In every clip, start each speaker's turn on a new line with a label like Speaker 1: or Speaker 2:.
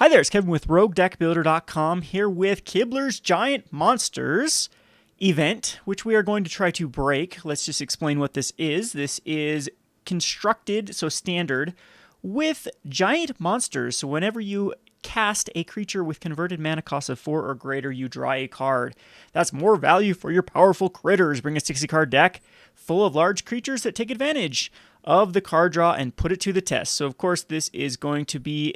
Speaker 1: Hi there, it's Kevin with RogueDeckBuilder.com here with Kibler's Giant Monsters event, which we are going to try to break. Let's just explain what this is. This is constructed, so standard, with giant monsters. So whenever you cast a creature with converted mana cost of 4 or greater, you draw a card. That's more value for your powerful critters. Bring a 60-card deck full of large creatures that take advantage of the card draw and put it to the test. So of course this is going to be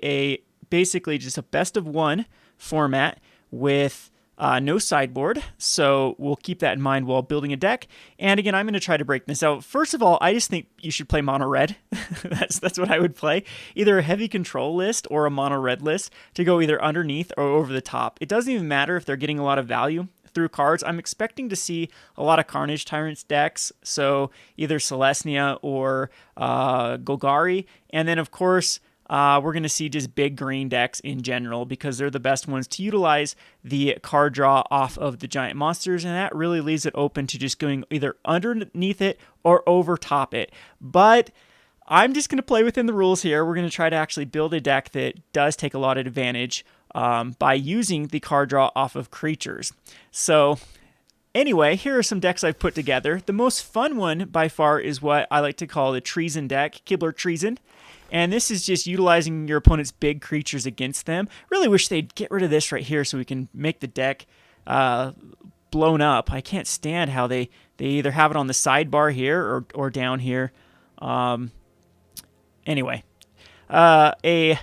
Speaker 1: basically just a best of one format with no sideboard, so we'll keep that in mind while building a deck. And again, I'm going to try to break this out. First of all, I just think you should play mono red. that's what I would play. Either a heavy control list or a mono red list to go either underneath or over the top. It doesn't even matter if they're getting a lot of value through cards. I'm expecting to see a lot of Carnage Tyrants decks, so either Celestia or Golgari, and then of course we're going to see just big green decks in general because they're the best ones to utilize the card draw off of the giant monsters, and that really leaves it open to just going either underneath it or over top it. But I'm just going to play within the rules here. We're going to try to actually build a deck that does take a lot of advantage by using the card draw off of creatures. So anyway, here are some decks I've put together. The most fun one by far is what I like to call the Treason deck, Kibler Treason. And this is just utilizing your opponent's big creatures against them. Really wish they'd get rid of this right here so we can make the deck blown up. I can't stand how they either have it on the sidebar here or down here. Anyway, a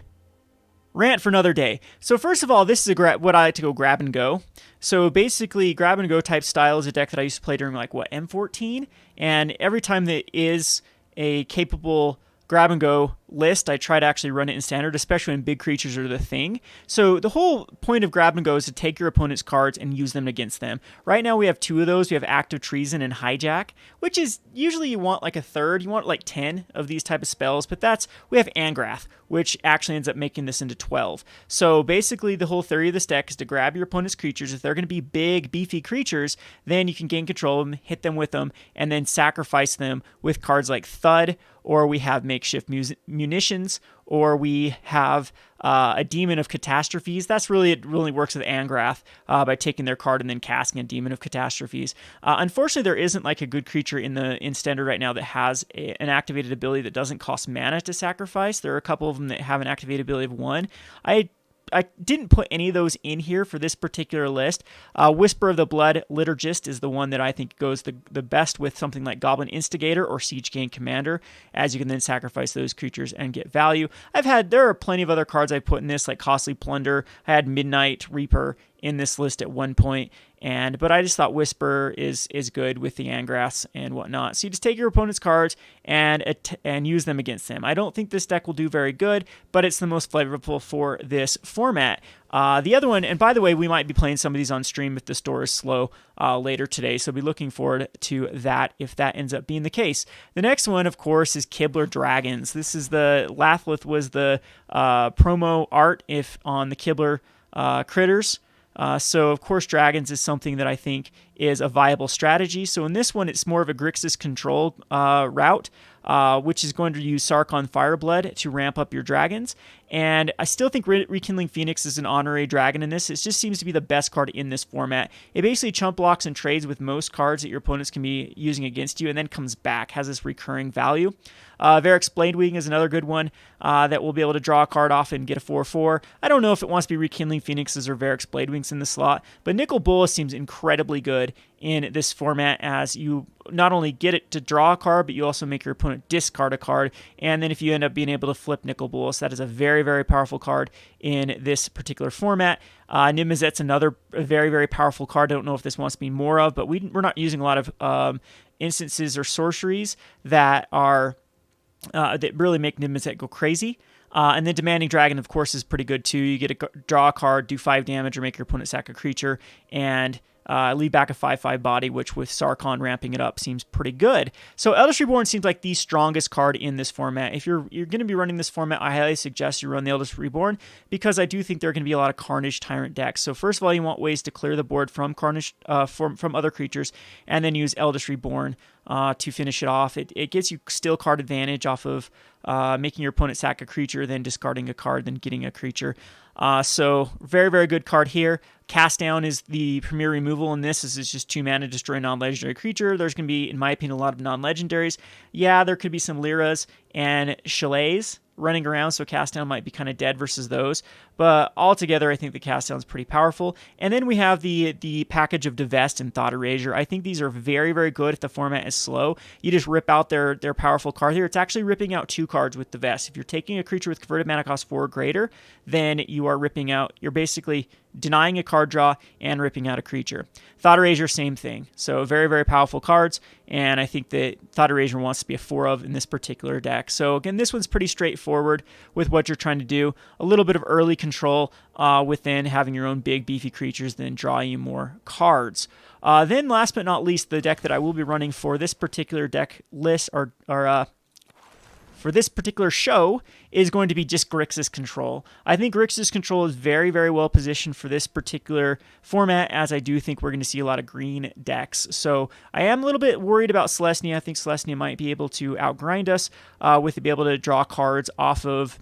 Speaker 1: rant for another day. So first of all, this is what I like to go grab and go. So basically, grab and go type style is a deck that I used to play during M14. And every time that is a capable grab and go list, I try to actually run it in standard, especially when big creatures are the thing. So the whole point of grab and go is to take your opponent's cards and use them against them. Right now we have 2 of those. We have Active Treason and Hijack, which is usually you want like a third. You want like 10 of these type of spells, but we have Angrath, which actually ends up making this into 12. So basically the whole theory of this deck is to grab your opponent's creatures. If they're going to be big, beefy creatures, then you can gain control of them, hit them with them, and then sacrifice them with cards like Thud, or we have Makeshift Munitions, or we have a Demon of Catastrophes. It really works with Angrath by taking their card and then casting a Demon of Catastrophes. Unfortunately, there isn't like a good creature in standard right now that has an activated ability that doesn't cost mana to sacrifice. There are a couple of them that have an activated ability of 1. I didn't put any of those in here for this particular list. Whisper of the Blood Liturgist is the one that I think goes the best with something like Goblin Instigator or Siege Gang Commander, as you can then sacrifice those creatures and get value. There are plenty of other cards I put in this, like Costly Plunder. I had Midnight Reaper in this list at one point, but I just thought Whisper is good with the Angraths and whatnot. So you just take your opponent's cards and use them against them. I don't think this deck will do very good, but it's the most flavorful for this format. The other one, and by the way, we might be playing some of these on stream if the store is slow later today, so be looking forward to that if that ends up being the case. The next one, of course, is Kibler Dragons. This is Lathlith was the promo art on the Kibler critters. So, of course, Dragons is something that I think is a viable strategy. So in this one, it's more of a Grixis Control route, which is going to use Sarkhan Fireblood to ramp up your dragons. And I still think Rekindling Phoenix is an honorary dragon in this. It just seems to be the best card in this format. It basically chump blocks and trades with most cards that your opponents can be using against you, and then comes back, has this recurring value. Varix Bladewing is another good one that will be able to draw a card off and get a 4/4. I don't know if it wants to be Rekindling Phoenixes or Varix Bladewings in the slot, but Nicol Bolas seems incredibly good in this format, as you not only get it to draw a card, but you also make your opponent discard a card, and then if you end up being able to flip Nicol Bolas, that is a very, very powerful card in this particular format. Nimmizet's another very, very powerful card. I don't know if this wants to be more of, but we're not using a lot of instances or sorceries that really make Nimmizet go crazy. And then Demanding Dragon, of course, is pretty good too. You get to draw a card, do 5 damage, or make your opponent sack a creature, and leave back a 5/5 body, which with Sarkhan ramping it up seems pretty good. So Eldest Reborn seems like the strongest card in this format. If you're going to be running this format, I highly suggest you run the Eldest Reborn, because I do think there are going to be a lot of Carnage Tyrant decks. So first of all, you want ways to clear the board from Carnage from other creatures, and then use Eldest Reborn to finish it off. It gives you still card advantage off of making your opponent sack a creature, then discarding a card, then getting a creature. So very, very good card here. Cast Down is the premier removal in this. This is just 2 mana, destroy a non-legendary creature. There's going to be, in my opinion, a lot of non-legendaries. Yeah, there could be some Lyras and Chalets running around, so Cast Down might be kind of dead versus those. But altogether, I think the Cast Down is pretty powerful. And then we have the package of Divest and Thought Erasure. I think these are very, very good if the format is slow. You just rip out their powerful card here. It's actually ripping out 2 cards with Divest. If you're taking a creature with converted mana cost 4 or greater, then you're basically denying a card draw and ripping out a creature. Thought Erasure, same thing. So very, very powerful cards, and I think that Thought Erasure wants to be a 4 of in this particular deck. So again, this one's pretty straightforward with what you're trying to do. A little bit of early control within having your own big beefy creatures, then draw you more cards. Then last but not least, the deck that I will be running for this particular deck list, or for this particular show, is going to be just Grixis Control. I think Grixis Control is very, very well positioned for this particular format, as I do think we're going to see a lot of green decks. So I am a little bit worried about Celestia. I think Celestia might be able to outgrind us with be able to draw cards off of,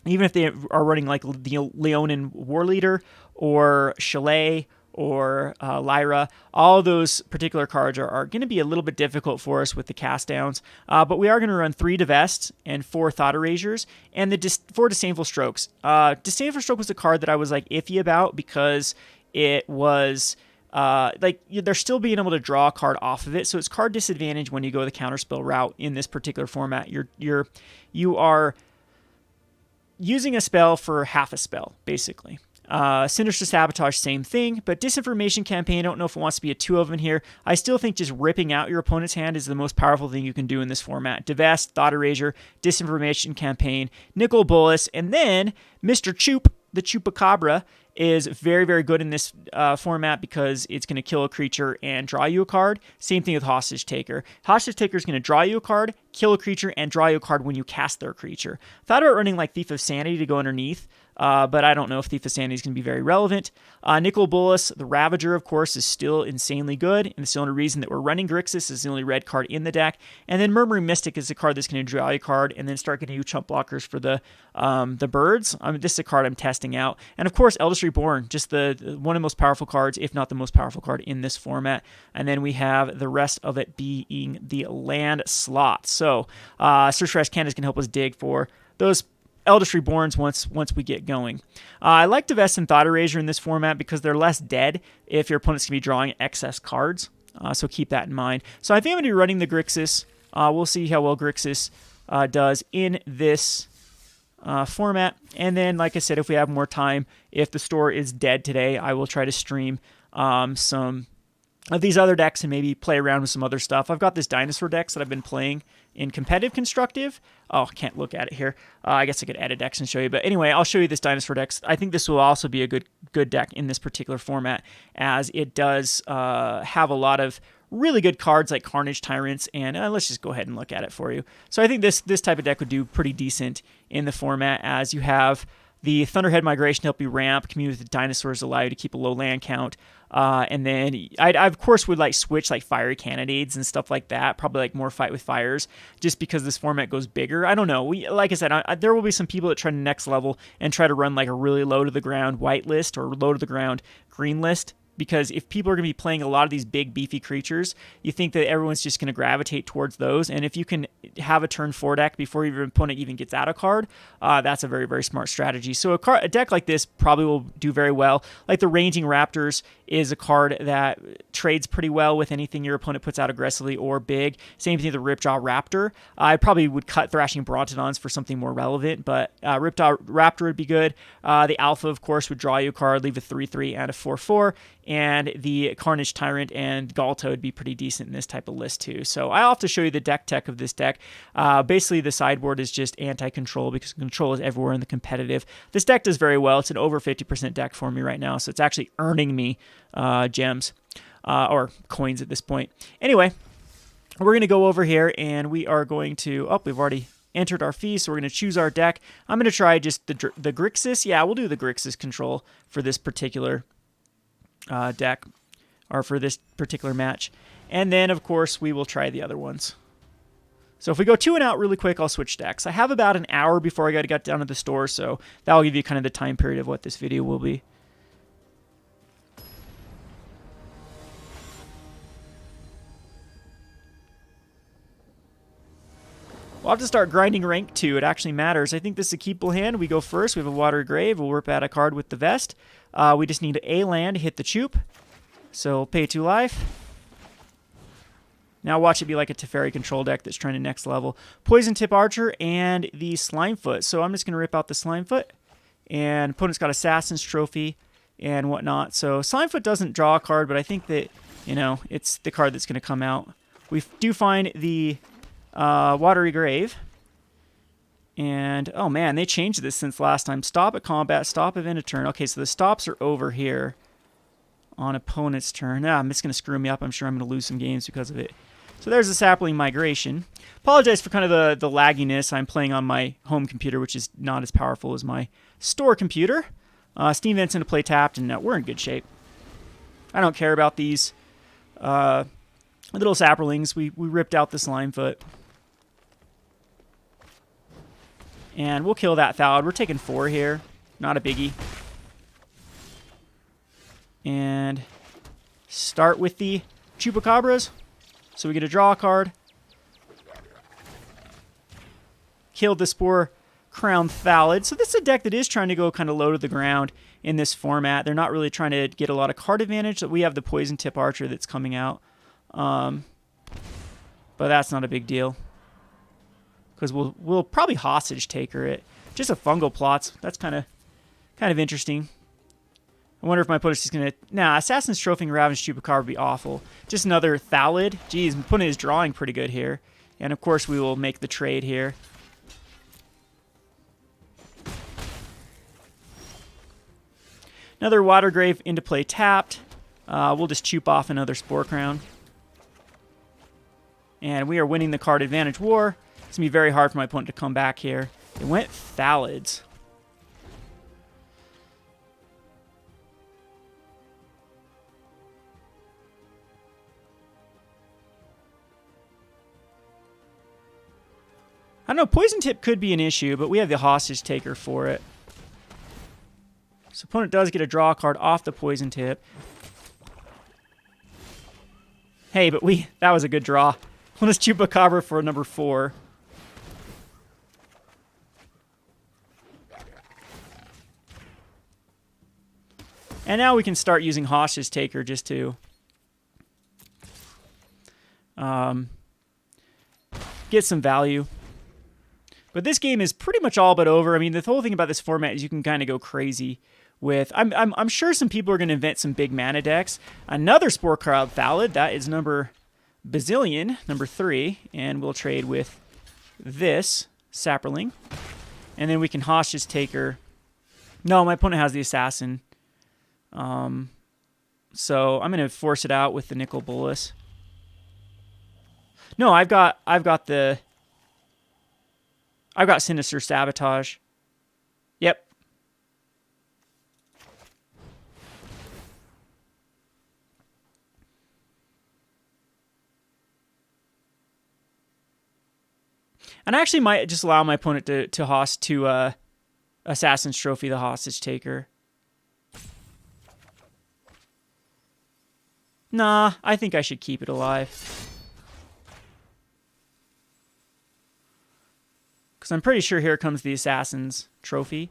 Speaker 1: even if they are running like the Leonin War Leader or Chalet or Lyra. All those particular cards are going to be a little bit difficult for us with the cast downs, but we are going to run 3 Divest and 4 Thought Erasures and the 4 Disdainful Strokes. Disdainful Stroke was a card that I was like iffy about because it was they're still being able to draw a card off of it, so it's card disadvantage when you go the counterspell route in this particular format. You are using a spell for half a spell, basically. Sinister Sabotage, same thing, but Disinformation Campaign, I don't know if it wants to be a 2 of them here. I still think just ripping out your opponent's hand is the most powerful thing you can do in this format. Divest, Thought Erasure, Disinformation Campaign, Nicol, Bolas, and then Mr. Chup, the Chupacabra, is very, very good in this format because it's going to kill a creature and draw you a card. Same thing with Hostage Taker. Hostage Taker is going to draw you a card, kill a creature, and draw you a card when you cast their creature. Thought about running like Thief of Sanity to go underneath, but I don't know if Thief of Sanity is going to be very relevant. Nicol, Bolas, the Ravager, of course, is still insanely good, and it's the only reason that we're running Grixis. Is the only red card in the deck. And then Murmuring Mystic is the card that's going to draw you a card and then start getting you chump blockers for the birds. This is a card I'm testing out. And of course, Eldest Reborn, just one of the most powerful cards, if not the most powerful card in this format. And then we have the rest of it being the land slot. So Search for Azcanta can help us dig for those Eldest Reborns once we get going. I like Divest and Thought Erasure in this format because they're less dead if your opponent's going to be drawing excess cards. So keep that in mind. So I think I'm going to be running the Grixis. We'll see how well Grixis does in this format. And then, like I said, if we have more time, if the store is dead today, I will try to stream some of these other decks and maybe play around with some other stuff. I've got this Dinosaur Decks that I've been playing in competitive constructive. Oh, I can't look at it here. I guess I could edit decks and show you. But anyway, I'll show you this Dinosaur Decks. I think this will also be a good deck in this particular format, as it does have a lot of really good cards like Carnage Tyrants, and let's just go ahead and look at it for you. So I think this type of deck would do pretty decent in the format, as you have the Thunderhead Migration to help you ramp. Community with the Dinosaurs allow you to keep a low land count. And then I of course would like switch like Fiery Cannonades and stuff like that. Probably like more Fight with Fires, just because this format goes bigger. I don't know. Like I said, there will be some people that try to next level and try to run like a really low to the ground white list or low to the ground green list. Because if people are going to be playing a lot of these big, beefy creatures, you think that everyone's just going to gravitate towards those. And if you can have a turn 4 deck before your opponent even gets out a card, that's a very, very smart strategy. So a deck like this probably will do very well. Like the Ranging Raptors is a card that trades pretty well with anything your opponent puts out aggressively or big. Same thing with the Ripjaw Raptor. I probably would cut Thrashing Brontodons for something more relevant, but Ripjaw Raptor would be good. The Alpha, of course, would draw you a card, leave a 3/3 and a 4/4. And the Carnage Tyrant and Galta would be pretty decent in this type of list too. So I'll have to show you the deck tech of this deck. Basically, the sideboard is just anti-control because control is everywhere in the competitive. This deck does very well. It's an over 50% deck for me right now, so it's actually earning me gems or coins at this point. Anyway, we're going to go over here and we are going to... Oh, we've already entered our fee, so we're going to choose our deck. I'm going to try just the Grixis. Yeah, we'll do the Grixis Control for this particular deck, or for this particular match. And then, of course, we will try the other ones. So if we go 2 and out really quick, I'll switch decks. I have about an hour before I got to get down to the store, so that'll give you kind of the time period of what this video will be. We'll have to start grinding rank 2. It actually matters. I think this is a keepable hand. We go first. We have a Watery Grave. We'll rip out a card with Divest. We just need a land to hit the Chup. So pay 2 life. Now watch it be like a Teferi control deck that's trying to next level. Poison Tip Archer and the Slimefoot. So I'm just going to rip out the Slimefoot. And opponent's got Assassin's Trophy and whatnot. So Slimefoot doesn't draw a card, but I think that, you know, it's the card that's going to come out. We do find the Watery Grave. And, oh man, they changed this since last time. Stop at combat, stop event a turn. Okay, so the stops are over here on opponent's turn. I'm just going to screw me up. I'm sure I'm going to lose some games because of it. So there's the Sapling Migration. Apologize for kind of the lagginess. I'm playing on my home computer, which is not as powerful as my store computer. Steam Vent's into play tapped, and we're in good shape. I don't care about these little Saplings. We ripped out the Slimefoot. And we'll kill that Thallid. We're taking 4 here. Not a biggie. And start with the Chupacabras. So we get a draw card. Killed the Spore Crown Thallid. So this is a deck that is trying to go kind of low to the ground in this format. They're not really trying to get a lot of card advantage. We have the Poison Tip Archer that's coming out. But that's not a big deal. Because we'll probably Hostage Taker it. Just a Fungal Plots. That's kind of interesting. I wonder if my opponent's just going to... Nah, Assassin's Trophy and Ravenous Chupacabra would be awful. Just another Thallid. Geez, my opponent is drawing pretty good here. And of course we will make the trade here. Another Watery Grave into play tapped. We'll just Chup off another Spore Crown. And we are winning the card advantage war. It's going to be very hard for my opponent to come back here. It went Thallids. I don't know, Poison Tip could be an issue, but we have the Hostage Taker for it. So opponent does get a draw card off the Poison Tip. Hey, but that was a good draw. Let's Chupacabra for number 4. And now we can start using Hostage Taker just to get some value. But this game is pretty much all but over. I mean, the whole thing about this format is you can kind of go crazy with... I'm sure some people are going to invent some big mana decks. Another Spore Crown Thallid. That is number Bazillion, number 3. And we'll trade with this Sapperling. And then we can Hostage Taker. No, my opponent has the Assassin. So I'm going to force it out with the Nicol Bolas. No, I've got Sinister Sabotage. Yep. And I actually might just allow my opponent to host to Assassin's Trophy, the Hostage Taker. Nah, I think I should keep it alive. Because I'm pretty sure here comes the Assassin's Trophy.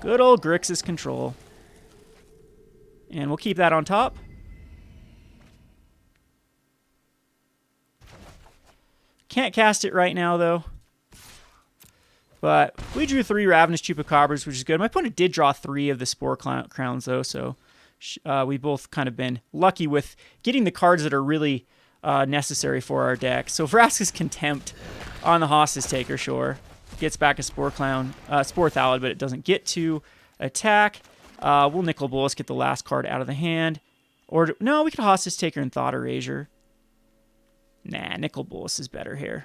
Speaker 1: Good old Grixis Control. And we'll keep that on top. Can't cast it right now, though. But we drew 3 Ravenous Chupacabras, which is good. My opponent did draw 3 of the Spore Crowns, though, so we both kind of been lucky with getting the cards that are really necessary for our deck. So Vraska's Contempt on the Hostage Taker, sure. Gets back a Spore Thallid, but it doesn't get to attack. We'll Nicol Bolas, get the last card out of the hand. Or, no, we could Hostage Taker and Thought Erasure. Nah, Nicol Bolas is better here.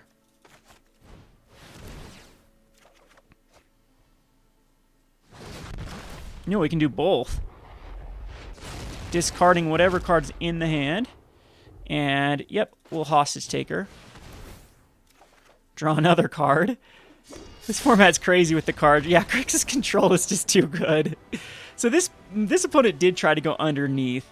Speaker 1: You know, we can do both. discarding whatever card's in the hand. And, yep, we'll Hostage Taker. Draw another card. This format's crazy with the card. Yeah, Grixis Control is just too good. So this opponent did try to go underneath.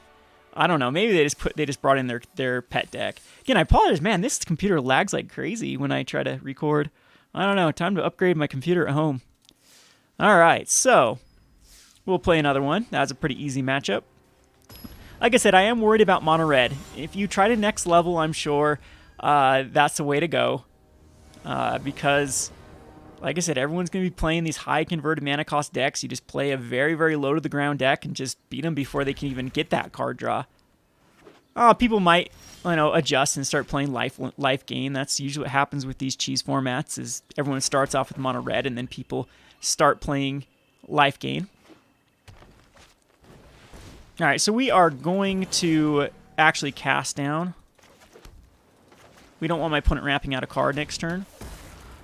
Speaker 1: I don't know. Maybe they just brought in their pet deck. Again, I apologize, man. This computer lags like crazy when I try to record. I don't know. Time to upgrade my computer at home. All right, so we'll play another one. That was a pretty easy matchup. Like I said, I am worried about mono red. If you try to next level, I'm sure that's the way to go. Because, like I said, everyone's going to be playing these high converted mana cost decks. You just play a very, very low to the ground deck and just beat them before they can even get that card draw. People might, adjust and start playing life gain. That's usually what happens with these cheese formats. Is everyone starts off with mono red and then people start playing life gain. All right, so we are going to actually cast down. We don't want my opponent ramping out a card next turn.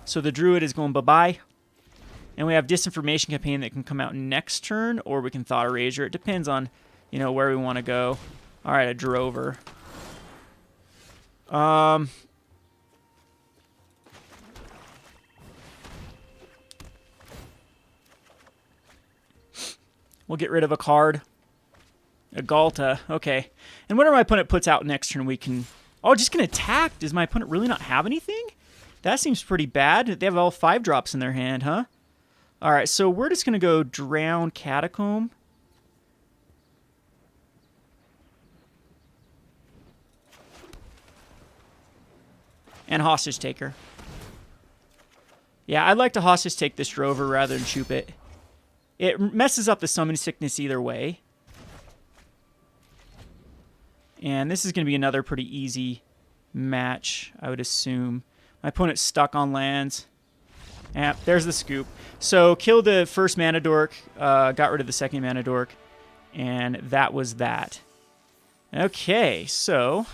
Speaker 1: So the Druid is going bye-bye. And we have Disinformation Campaign that can come out next turn, or we can Thought Erasure. It depends on, where we want to go. All right, a Drover. We'll get rid of a card. A Galta. Okay. And whatever my opponent puts out next turn, we can... Oh, just going to attack. Does my opponent really not have anything? That seems pretty bad. They have all 5-drops in their hand, huh? All right, so we're just going to go Drowned Catacomb. And Hostage Taker. Yeah, I'd like to Hostage Take this Drover rather than Chup it. It messes up the Summon Sickness either way. And this is going to be another pretty easy match, I would assume. My opponent's stuck on lands. Yeah, there's the scoop. So, killed the first mana dork, got rid of the second mana dork, and that was that. Okay, so...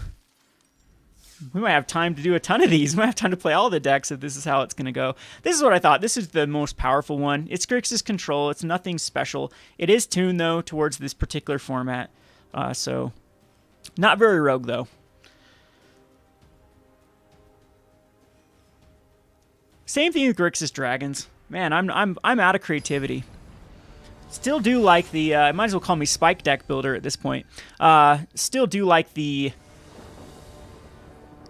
Speaker 1: we might have time to do a ton of these. We might have time to play all the decks if this is how it's going to go. This is what I thought. This is the most powerful one. It's Grixis Control. It's nothing special. It is tuned, though, towards this particular format. So, not very rogue, though. Same thing with Grixis Dragons. Man, I'm out of creativity. Still do like the... might as well call me Spike Deck Builder at this point. Still do like the...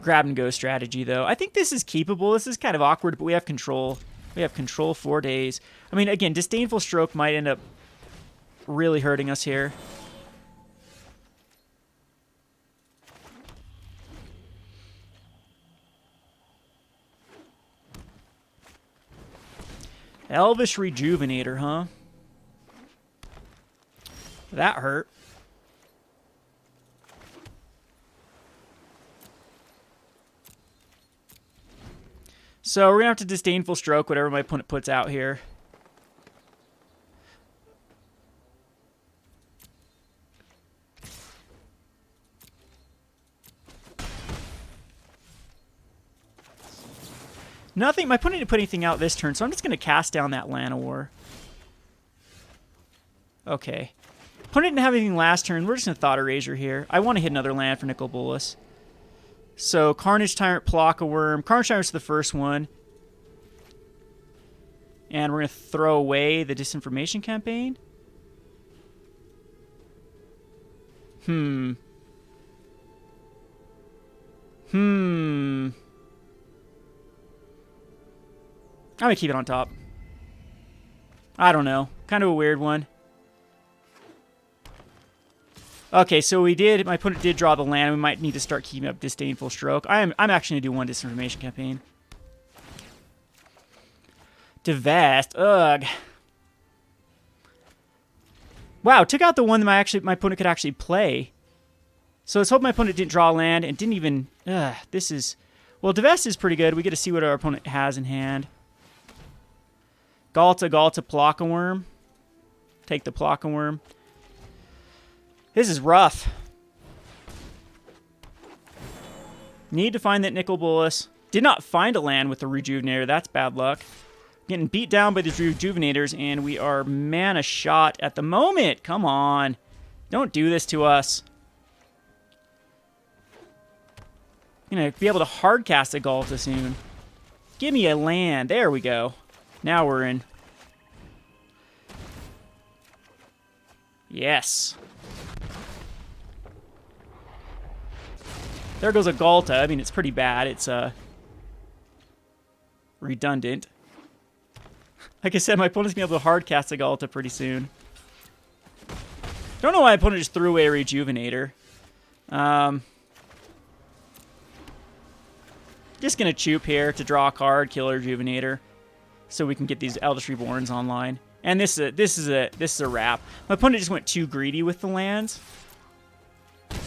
Speaker 1: grab and go strategy, though. I think this is keepable. This is kind of awkward, but we have control. We have control 4 days. I mean, again, Disdainful Stroke might end up really hurting us here. Elvish Rejuvenator, huh? That hurt. So we're going to have to Disdainful Stroke whatever my opponent puts out here. Nothing. My opponent didn't put anything out this turn, so I'm just going to cast down that Llanowar. Okay. Opponent didn't have anything last turn. We're just going to Thought Erasure here. I want to hit another land for Nicol Bolas. So, Carnage Tyrant, Pluck a Worm. Carnage Tyrant's the first one. And we're going to throw away the Disinformation Campaign. I'm going to keep it on top. I don't know. Kind of a weird one. Okay, so we did... my opponent did draw the land. We might need to start keeping up Disdainful Stroke. I'm actually going to do one Disinformation Campaign. Divest. Ugh. Wow, took out the one that my opponent could actually play. So let's hope my opponent didn't draw land and didn't even... this is... well, Divest is pretty good. We get to see what our opponent has in hand. Galta, Pluck a Worm. Take the Pluck a Worm. This is rough. Need to find that Nicol Bolas. Did not find a land with the Rejuvenator. That's bad luck. Getting beat down by the Rejuvenators, and we are mana shot at the moment. Come on. Don't do this to us. I'm going to be able to hardcast a Galta soon. Give me a land. There we go. Now we're in. Yes. There goes a Galta. I mean, it's pretty bad. It's redundant. Like I said, my opponent's going to be able to hardcast a Galta pretty soon. Don't know why my opponent just threw away a Rejuvenator. Just going to Chup here to draw a card, kill a Rejuvenator, so we can get these Eldest Reborns online. And this is a wrap. My opponent just went too greedy with the lands.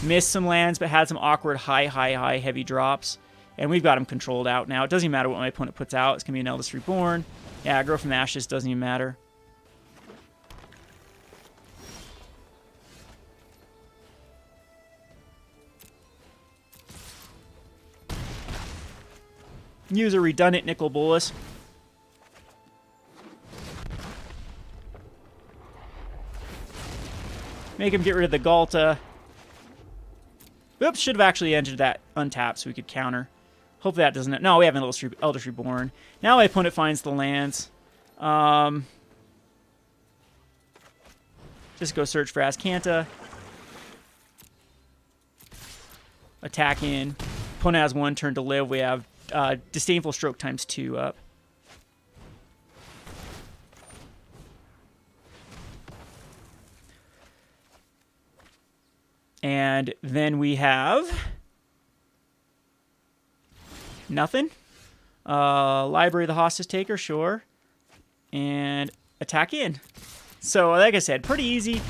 Speaker 1: Missed some lands, but had some awkward high heavy drops. And we've got him controlled out now. It doesn't even matter what my opponent puts out. It's going to be an Eldest Reborn. Yeah, Grow from Ashes doesn't even matter. Use a redundant Nicol Bolas. Make him get rid of the Galta. Oops, should have actually entered that untapped so we could counter. Hopefully that doesn't... No, we have an Eldest Reborn. Now my opponent finds the lands. Just go search for Azcanta. Attack in. Opponent has 1 turn to live. We have Disdainful Stroke ×2 up. And then we have nothing. Library of the Hostage Taker, sure. And attack in. So, like I said, pretty easy.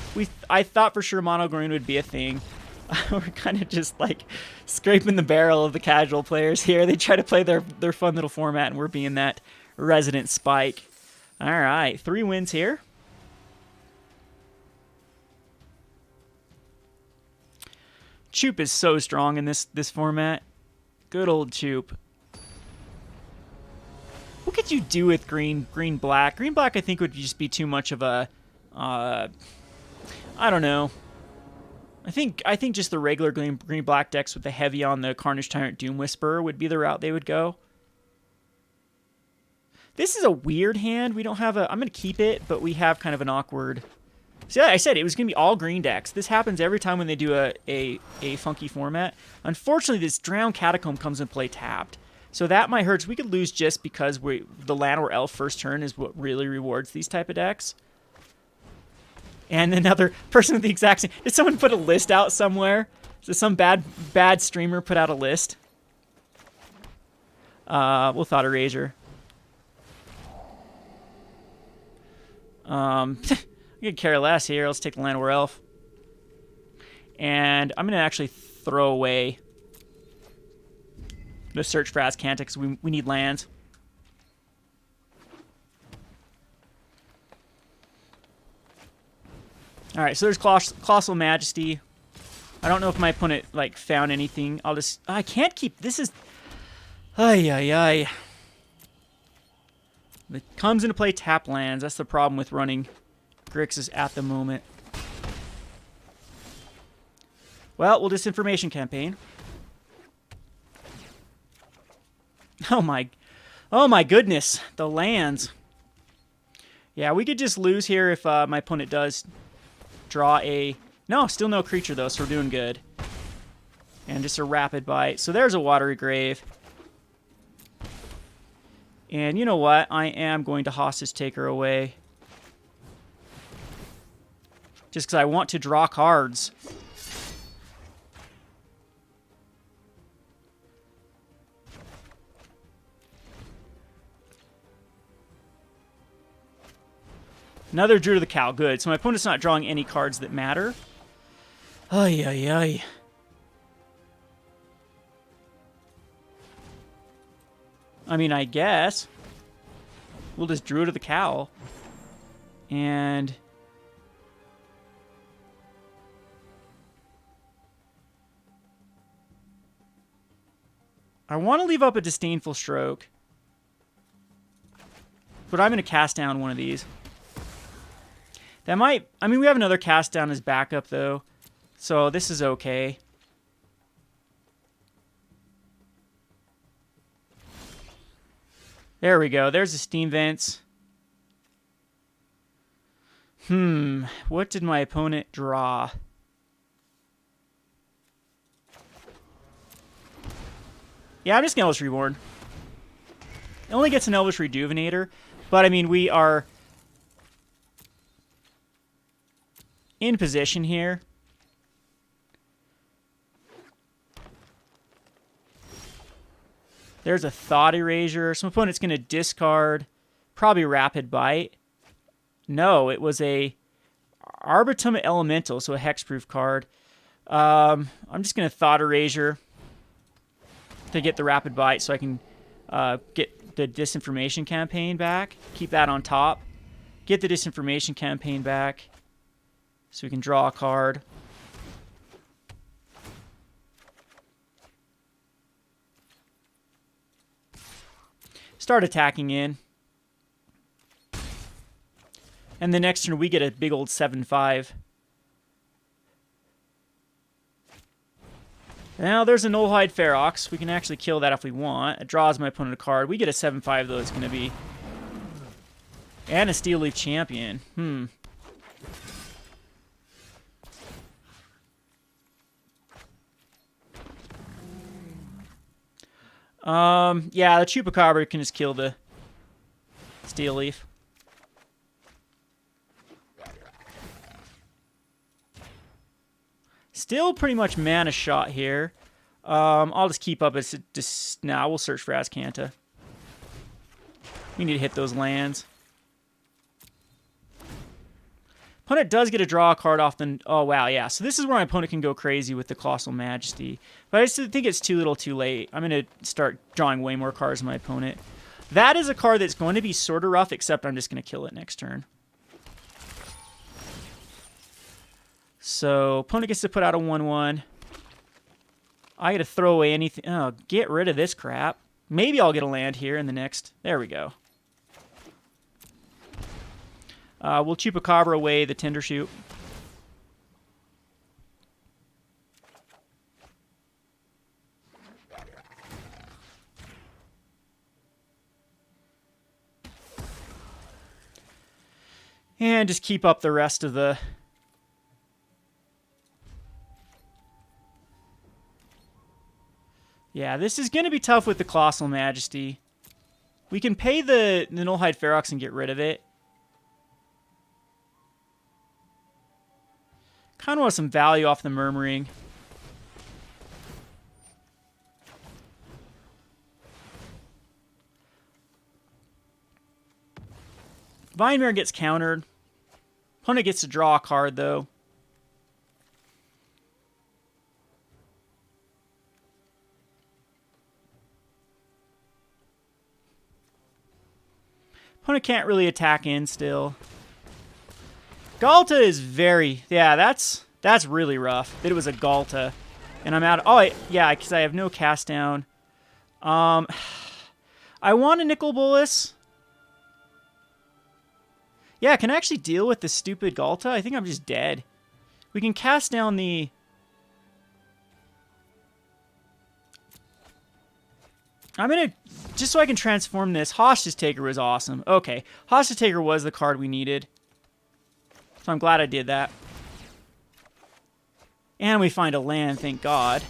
Speaker 1: I thought for sure Mono Green would be a thing. We're kind of just like scraping the barrel of the casual players here. They try to play their fun little format, and we're being that resident spike. All right, 3 wins here. Chup is so strong in this format. Good old Chup. What could you do with green black? Green black I think would just be too much of a I don't know. I think just the regular green black decks with the heavy on the Carnage Tyrant Doom Whisperer would be the route they would go. This is a weird hand. We don't have a... I'm going to keep it, but we have kind of an awkward... See, I said it was going to be all green decks. This happens every time when they do a funky format. Unfortunately, this Drowned Catacomb comes into play tapped. So that might hurt. We could lose just because the land or elf first turn is what really rewards these type of decks. And another person with the exact same... Did someone put a list out somewhere? Did some bad streamer put out a list? We'll Thought Erasure. I could care less here. Let's take the land or elf. And I'm going to actually throw away the search for Azcanta because we need lands. All right, so there's Colossal Majesty. I don't know if my opponent like found anything. I can't keep... This is... Ay. It comes into play tap lands. That's the problem with running Grixis at the moment. Well, we'll Disinformation Campaign. Oh my goodness, the lands. Yeah, we could just lose here if my opponent does draw a... No, still no creature though, so we're doing good. And just a rapid bite. So there's a Watery Grave. And you know what? I am going to Hostage Taker away. Just because I want to draw cards. Another Druid of the Cow. Good. So my opponent's not drawing any cards that matter. Ay. I mean, I guess we'll just Druid of the Cow. And... I want to leave up a Disdainful Stroke. But I'm going to cast down one of these. That might... I mean, we have another cast down as backup, though. So this is okay. There we go. There's the steam vents. What did my opponent draw? Yeah, I'm just going to Eldest Reborn. It only gets an Eldest Rejuvenator, but I mean, we are in position here. There's a Thought Erasure. So my opponent's going to discard probably Rapid Bite. No, it was a Arbitum Elemental, so a hexproof card. I'm just going to Thought Erasure to get the Rapid Bite so I can get the Disinformation Campaign back. Keep that on top. Get the Disinformation Campaign back so we can draw a card. Start attacking in. And the next turn we get a big old 7/5. Now there's a Nullhide Ferox. We can actually kill that if we want. It draws my opponent a card. We get a 7/5 though. It's going to be. And a Steel Leaf Champion. Yeah, the Chupacabra can just kill the Steel Leaf. Still pretty much mana shot here. I'll just keep up as just now. We'll search for Azcanta. We need to hit those lands. Opponent does get to draw a card off the... Oh, wow, yeah. So this is where my opponent can go crazy with the Colossal Majesty. But I just think it's too little too late. I'm going to start drawing way more cards than my opponent. That is a card that's going to be sort of rough, except I'm just going to kill it next turn. So, opponent gets to put out a 1/1. I got to throw away anything. Oh, get rid of this crap. Maybe I'll get a land here in the next... There we go. We'll Chupacabra away the Tendershoot. And just keep up the rest of the... Yeah, this is going to be tough with the Colossal Majesty. We can pay the Nullhide Ferox and get rid of it. Kind of want some value off the Murmuring. Vinemare gets countered. Opponent gets to draw a card, though. Opponent can't really attack in still. Galta is very... Yeah, that's really rough. That it was a Galta. And I'm out... Oh, yeah, because I have no cast down. I want a Nicol Bolas. Yeah, can I actually deal with the stupid Galta? I think I'm just dead. We can cast down the... I'm going to... Just so I can transform this, Hostage Taker was awesome. Okay, Hostage Taker was the card we needed. So I'm glad I did that. And we find a land, thank God.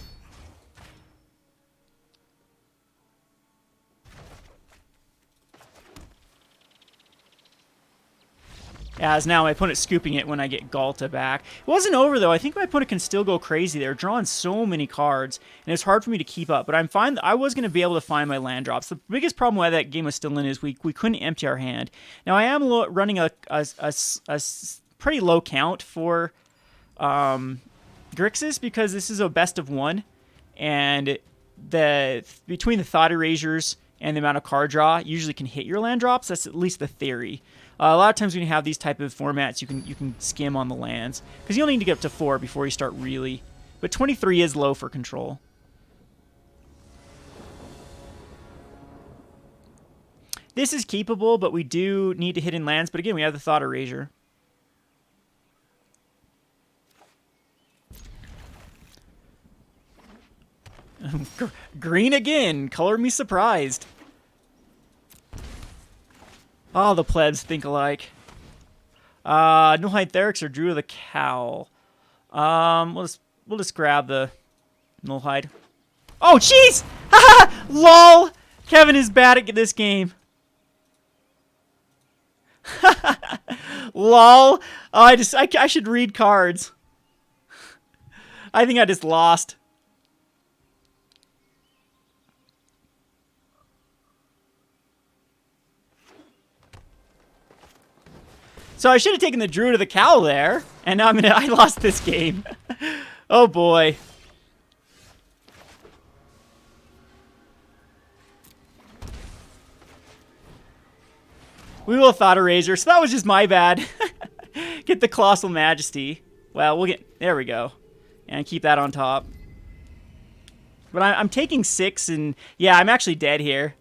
Speaker 1: As now my opponent's scooping it when I get Galta back. It wasn't over, though. I think my opponent can still go crazy. They're drawing so many cards, and it's hard for me to keep up. But I'm fine. I was going to be able to find my land drops. The biggest problem why that game was still in is we couldn't empty our hand. Now, I am running a pretty low count for Grixis because this is a best of one. And between the Thought Erasures and the amount of card draw, usually can hit your land drops. That's at least the theory. A lot of times when you have these type of formats, you can skim on the lands. Because you only need to get up to 4 before you start really. But 23 is low for control. This is keepable, but we do need to hit in lands. But again, we have the Thought Erasure. Green again. Color me surprised. Oh, the plebs think alike. Nullhide Therics or Druid of the Cowl. We'll just grab the Nullhide. Oh, jeez! Haha! LOL! Kevin is bad at this game. LOL! Oh, I should read cards. I think I just lost. So I should have taken the Druid of the Cowl there, and now I lost this game. Oh boy. We will Thought Erasure, so that was just my bad. Get the Colossal Majesty. Well, we'll get... There we go. And keep that on top. But I'm taking 6, and... Yeah, I'm actually dead here.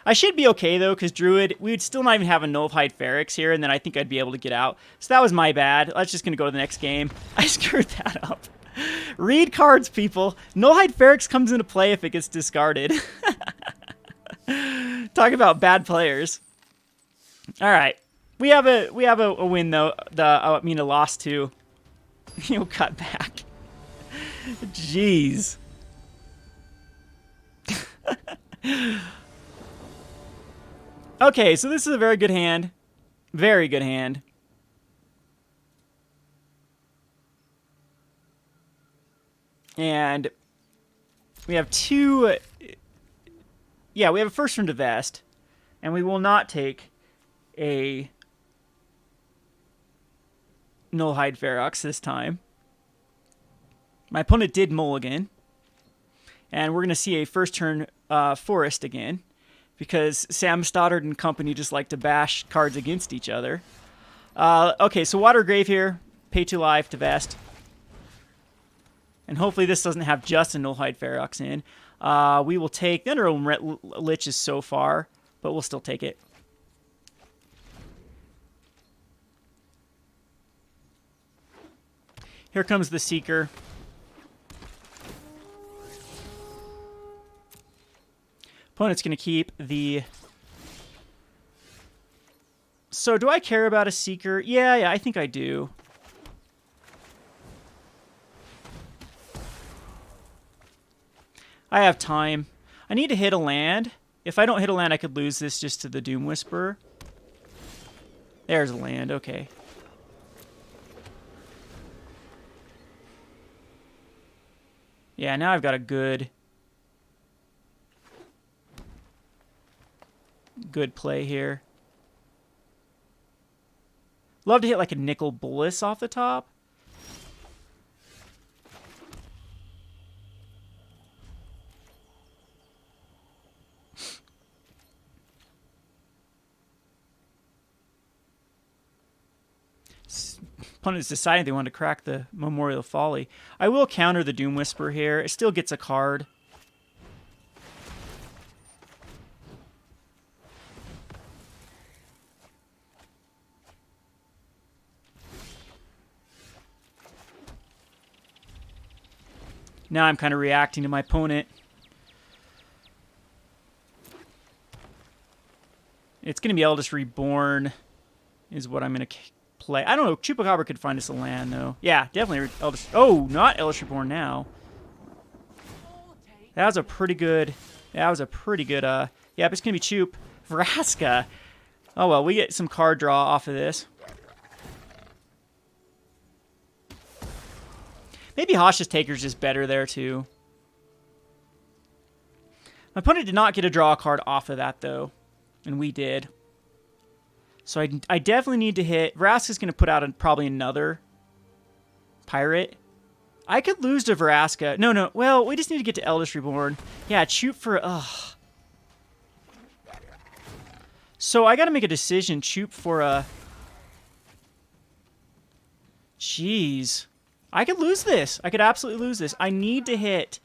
Speaker 1: I should be okay, though, because Druid... We would still not even have a Nullhide Ferrix here, and then I think I'd be able to get out. So that was my bad. Let's just going to go to the next game. I screwed that up. Read cards, people. Nullhide Ferrix comes into play if it gets discarded. Talk about bad players. All right, we have a win though. I mean a loss too. You'll cut back. Jeez. Okay, so this is a very good hand. Very good hand. And we have two... Yeah, we have a first from Divest, and we will not take a Nullhide Ferox this time. My opponent did mulligan, and we're going to see a first turn Forest again, because Sam Stoddard and company just like to bash cards against each other. Okay, so Watery Grave here, pay 2 life, Divest. And hopefully this doesn't have just a Nullhide Ferox in. We will take... The Underoath Lich is so far, but we'll still take it. Here comes the Seeker. Opponent's going to keep the... So do I care about a Seeker? Yeah, I think I do. I have time. I need to hit a land. If I don't hit a land, I could lose this just to the Doom Whisperer. There's a land, okay. Yeah, now I've got a good play here. Love to hit like a Nicol Bolas off the top. Opponent's deciding they want to crack the Memorial Folly. I will counter the Doom Whisperer here. It still gets a card. Now I'm kind of reacting to my opponent. It's going to be Eldest Reborn is what I'm going to play. I don't know. Chupacabra could find us a land, though. Yeah, definitely Eldest... Oh, not Eldest Reborn now. That was a pretty good... Yeah, but it's going to be Chup. Vraska. Oh, well, we get some card draw off of this. Maybe Hash's Taker's just better there, too. My opponent did not get a draw card off of that, though. And we did. So I definitely need to hit... Vraska's going to put out probably another Pirate. I could lose to Vraska. No. Well, we just need to get to Eldest Reborn. Yeah, shoot for... Ugh. So I got to make a decision. Shoot for a... Jeez. I could lose this. I could absolutely lose this. I need to hit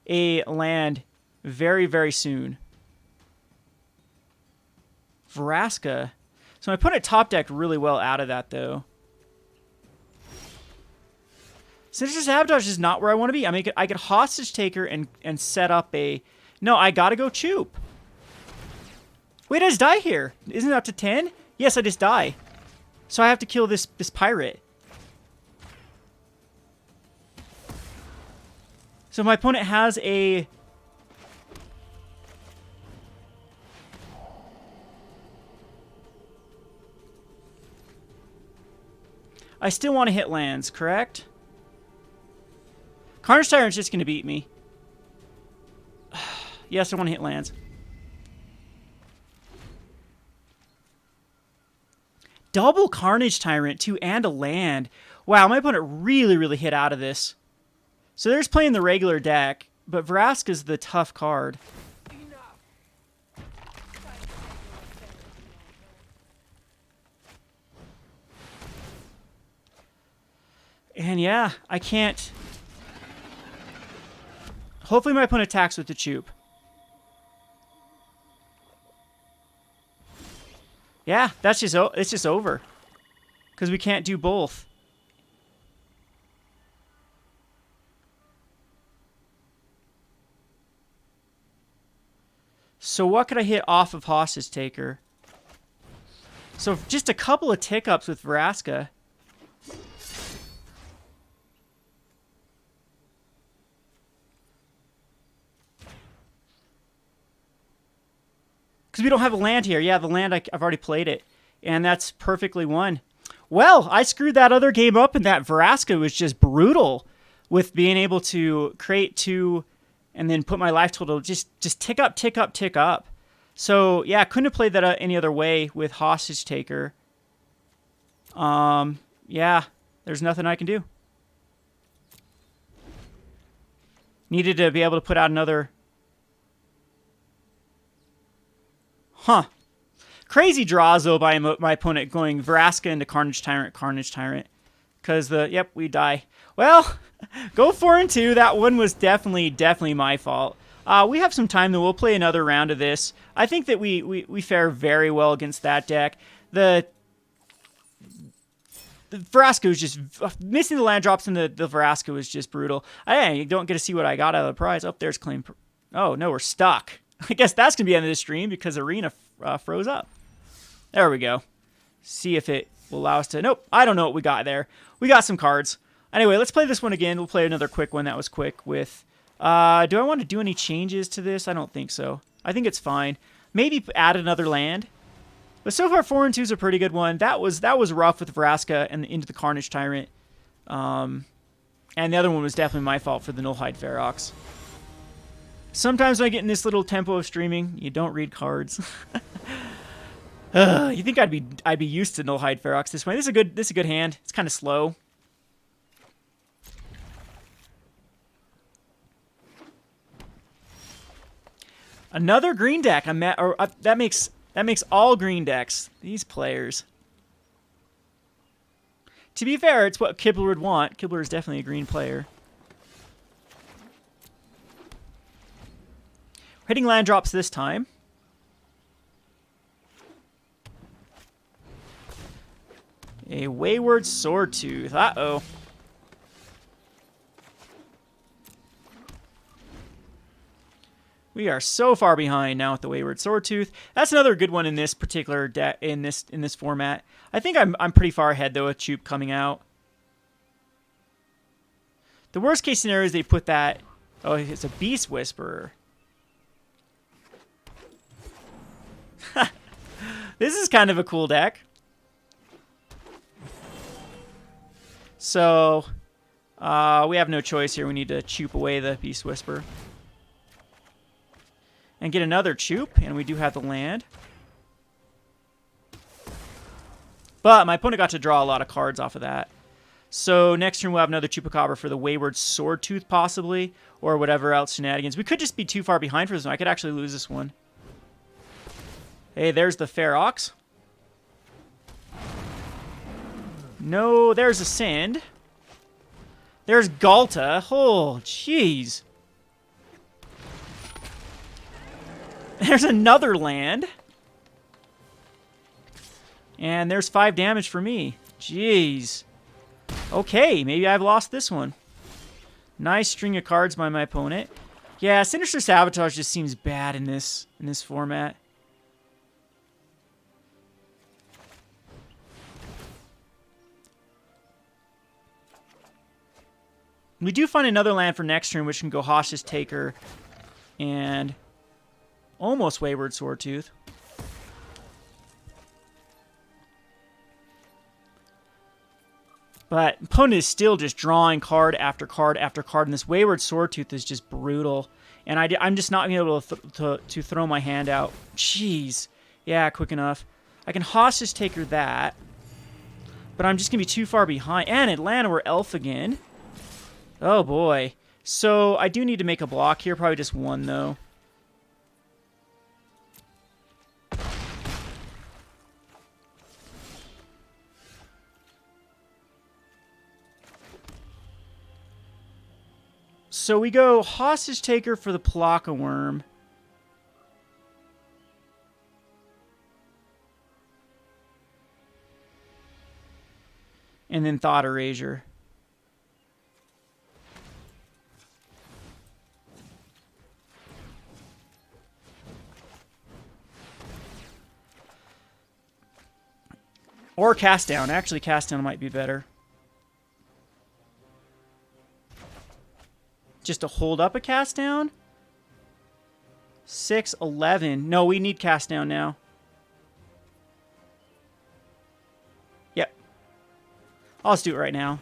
Speaker 1: a land very, very soon. Vraska... So my opponent top decked really well out of that, though. Sinister Sabotage is not where I want to be. I mean, I could Hostage Taker and set up a... No, I gotta go Chup. Wait, I just die here. Isn't it up to 10? Yes, I just die. So I have to kill this pirate. So my opponent has a... I still want to hit lands, correct? Carnage Tyrant's just going to beat me. Yes, I want to hit lands. Double Carnage Tyrant, too, and a land. Wow, my opponent really, really hit out of this. So there's playing the regular deck, but Vraska's the tough card. And yeah, I can't... Hopefully my opponent attacks with the Chup. Yeah, it's just over. Because we can't do both. So what could I hit off of Hostage Taker? So just a couple of tick-ups with Vraska. Because we don't have a land here. Yeah, the land, I've already played it. And that's perfectly won. Well, I screwed that other game up, and that Vraska was just brutal with being able to create 2 and then put my life total just tick up, tick up, tick up. So, yeah, I couldn't have played that any other way with Hostage Taker. Yeah, there's nothing I can do. Needed to be able to put out another... Huh. Crazy draws, though, by my opponent going Vraska into Carnage Tyrant, Carnage Tyrant. Because yep, we die. Well, go 4-2. That one was definitely my fault. We have some time, though. We'll play another round of this. I think that we fare very well against that deck. The Vraska was just... Missing the land drops in the Vraska was just brutal. You don't get to see what I got out of the prize. Oh, there's claim... Oh, no, we're stuck. I guess that's going to be the end of the stream because Arena froze up. There we go. See if it will allow us to... Nope, I don't know what we got there. We got some cards. Anyway, let's play this one again. We'll play another quick one that was quick with... do I want to do any changes to this? I don't think so. I think it's fine. Maybe add another land. But so far, 4-2 is a pretty good one. That was rough with Vraska and into the Carnage Tyrant. And the other one was definitely my fault for the Nullhide Ferox. Sometimes when I get in this little tempo of streaming, you don't read cards. You think I'd be used to Nullhide Ferox this way? This is a good hand. It's kind of slow. Another green deck. That makes all green decks. These players. To be fair, it's what Kibler would want. Kibler is definitely a green player. Hitting land drops this time. A Wayward Swordtooth. Uh-oh. We are so far behind now with the Wayward Swordtooth. That's another good one in this particular deck in this format. I think I'm pretty far ahead though with Chup coming out. The worst case scenario is they put that. Oh, it's a Beast Whisperer. This is kind of a cool deck. So, we have no choice here. We need to Chup away the Beast Whisperer. And get another Chup, and we do have the land. But my opponent got to draw a lot of cards off of that. So next turn we'll have another Chupacabra for the Wayward Swordtooth, possibly, or whatever else shenanigans. We could just be too far behind for this one. I could actually lose this one. Hey, there's the Ferox. No, there's a Sand. There's Galta. Oh, jeez. There's another land. And there's 5 damage for me. Jeez. Okay, maybe I've lost this one. Nice string of cards by my opponent. Yeah, Sinister Sabotage just seems bad in this format. We do find another land for next turn, which can go Hostage Taker and almost Wayward Swordtooth. But opponent is still just drawing card after card after card, and this Wayward Swordtooth is just brutal. And I'm just not being able to throw my hand out. Jeez. Yeah, quick enough. I can Hostage Taker that, but I'm just going to be too far behind. And Atlanta, we're Elf again. Oh, boy. So I do need to make a block here. Probably just one, though. So we go Hostage Taker for the Plaka Worm. And then Thought Erasure. Or Cast Down. Actually, Cast Down might be better. Just to hold up a Cast Down? 6, 11. No, we need Cast Down now. Yep. I'll just do it right now.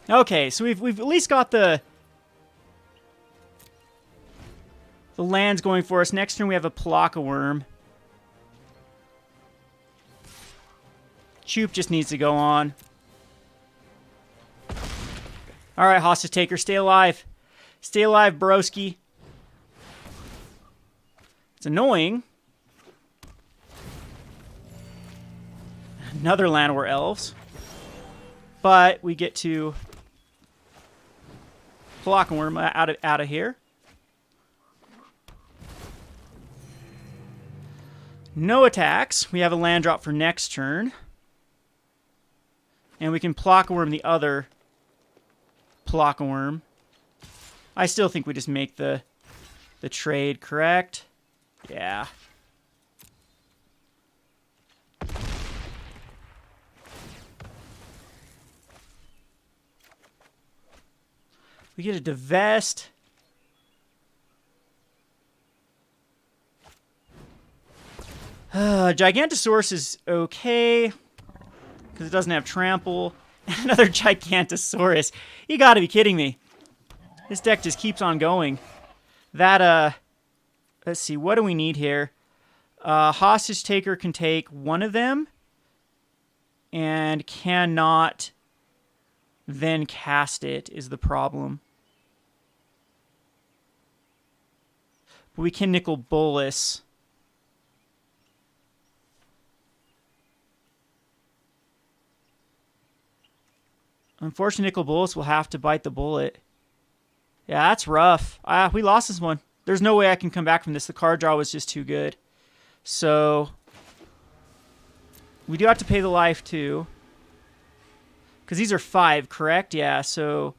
Speaker 1: Okay, so we've at least got the lands going for us. Next turn we have a Plaka Worm. Chup just needs to go on. Alright, Hostage Taker, stay alive. Stay alive, broski. It's annoying. Another land where elves. But we get to Plaka Worm out of here. No attacks. We have a land drop for next turn. And we can Plaka Worm the other Plaka Worm. I still think we just make the trade, correct? Yeah. We get a Divest. Gigantosaurus is okay because it doesn't have trample. Another Gigantosaurus. You gotta be kidding me. This deck just keeps on going. That, let's see, what do we need here? Hostage Taker can take one of them and cannot then cast it is the problem. But we can Nicol Bolas. Unfortunately, Nicol Bolas will have to bite the bullet. Yeah, that's rough. We lost this one. There's no way I can come back from this. The card draw was just too good. So, we do have to pay the life, too. Because these are 5, correct? Yeah, so...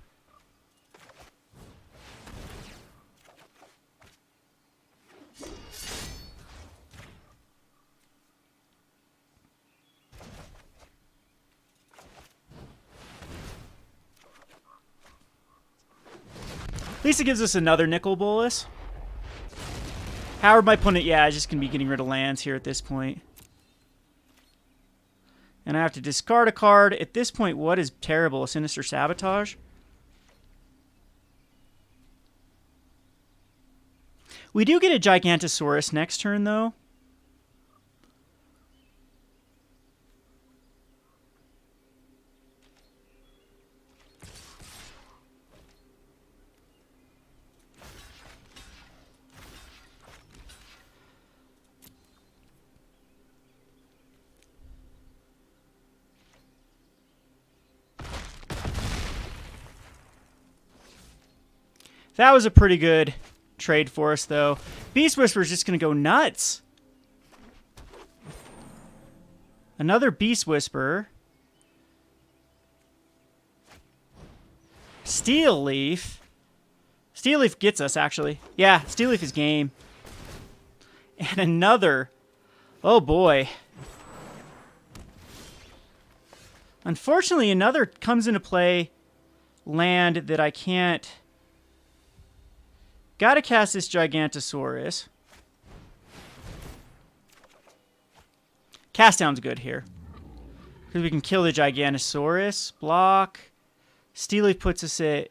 Speaker 1: At least it gives us another Nicol Bolas. However, my opponent, yeah, is just going to be getting rid of lands here at this point. And I have to discard a card. At this point, what is terrible? A Sinister Sabotage? We do get a Gigantosaurus next turn, though. That was a pretty good trade for us, though. Beast Whisperer is just going to go nuts. Another Beast Whisperer. Steel Leaf. Steel Leaf gets us, actually. Yeah, Steel Leaf is game. And another. Oh, boy. Unfortunately, another comes into play land that I can't... Gotta cast this Gigantosaurus. Cast down's good here. Because we can kill the Gigantosaurus. Block. Steel Leaf puts us at...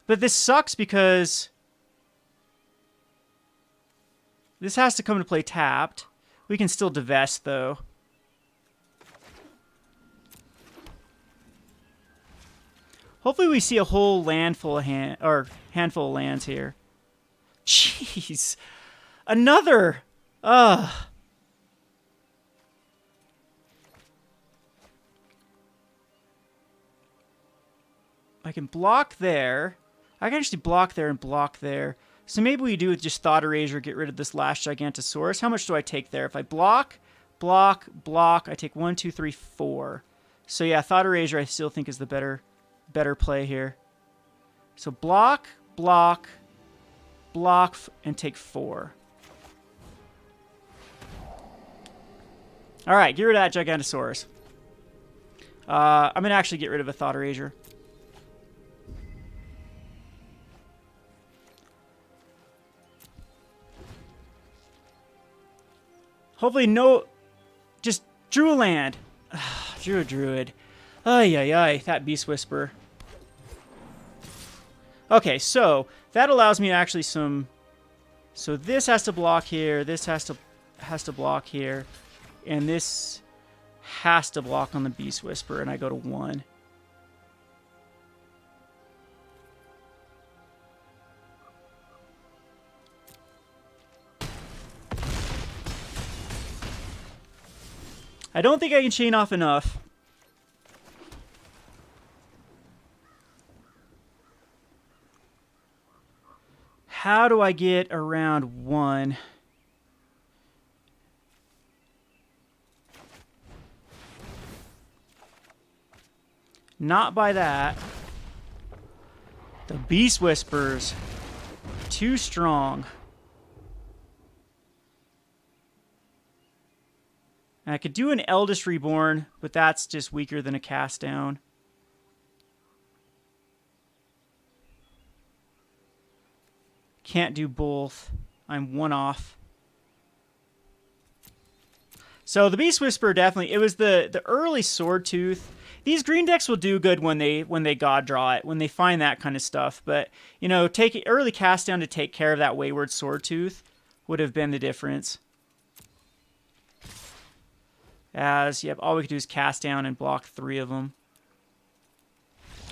Speaker 1: But this sucks because... This has to come into play tapped. We can still divest, though. Hopefully we see a whole handful of lands here. Jeez. Another. I can block there. I can actually block there and block there. So maybe we do with just Thought Erasure, get rid of this last Gigantosaurus. How much do I take there? If I block, block, block, I take 1, 2, 3, 4. So yeah, Thought Erasure I still think is the better play here. So block, block, block, and take 4. All right, get rid of that Gigantosaurus. I'm going to actually get rid of a Thought Erasure. Hopefully no... Just drew a land. Drew a druid. Ay, ay, ay. That Beast Whisperer. Okay, so that allows me actually some... So this has to block here. This has to block here. And this has to block on the Beast Whisperer. And I go to 1. I don't think I can chain off enough. How do I get around 1? Not by that. The Beast Whisperers. Too strong. And I could do an Eldest Reborn, but that's just weaker than a cast down. Can't do both. I'm 1 off. So the Beast Whisperer definitely, it was the early Sword Tooth. These green decks will do good when they God draw it, when they find that kind of stuff. But, you know, take early cast down to take care of that Wayward Sword Tooth would have been the difference. As, yep, all we could do is cast down and block 3 of them.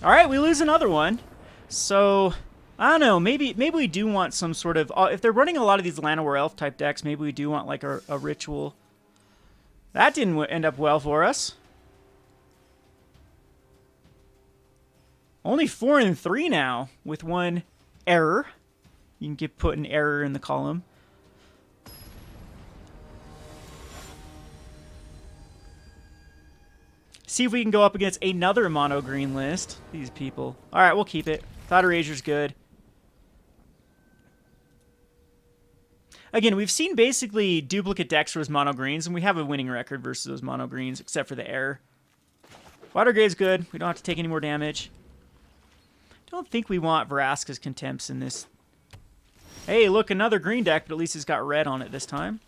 Speaker 1: All right, we lose another one. So, I don't know. Maybe we do want some sort of... if they're running a lot of these Llanowar Elf type decks, maybe we do want like a ritual. That didn't end up well for us. Only 4 and 3 now with 1 error. You can put an error in the column. See if we can go up against another mono green list. These people. All right, we'll keep it. Thought Erasure's good. Again, we've seen basically duplicate decks versus mono greens, and we have a winning record versus those mono greens, except for the error. Watery Grave's good. We don't have to take any more damage. Don't think we want Vraska's Contempts in this. Hey, look, another green deck, but at least it's got red on it this time.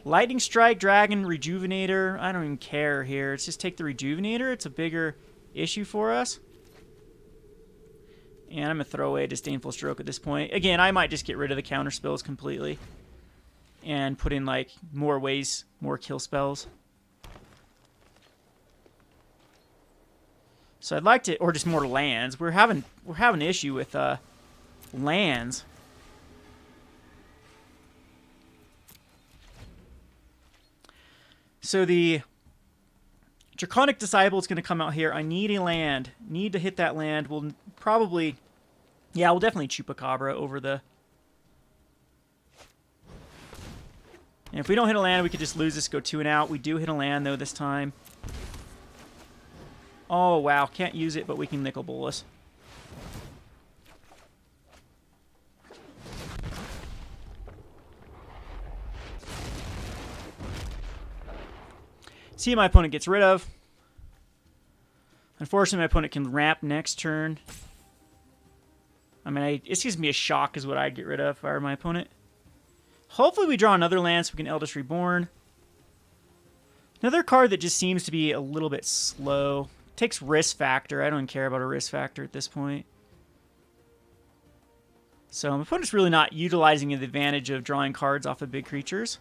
Speaker 1: Lightning Strike, Dragon, Rejuvenator. I don't even care here. Let's just take the Rejuvenator. It's a bigger issue for us. And I'm going to throw away a Disdainful Stroke at this point. Again, I might just get rid of the counter spells completely. And put in, like, more ways, more kill spells. So I'd like to, or just more lands. We're having an issue with lands. So the Draconic Disciple is going to come out here. I need a land. Need to hit that land. We'll probably, yeah, we'll definitely Chupacabra over the. And if we don't hit a land, we could just lose this, go 2 and out. We do hit a land, though, this time. Oh, wow. Can't use it, but we can Nicol Bolas. See, my opponent gets rid of. Unfortunately, my opponent can ramp next turn. I mean, it gives me a shock is what I'd get rid of if I were my opponent. Hopefully we draw another land so we can Eldest Reborn. Another card that just seems to be a little bit slow. Takes risk factor. I don't care about a risk factor at this point. So my opponent's really not utilizing the advantage of drawing cards off of big creatures.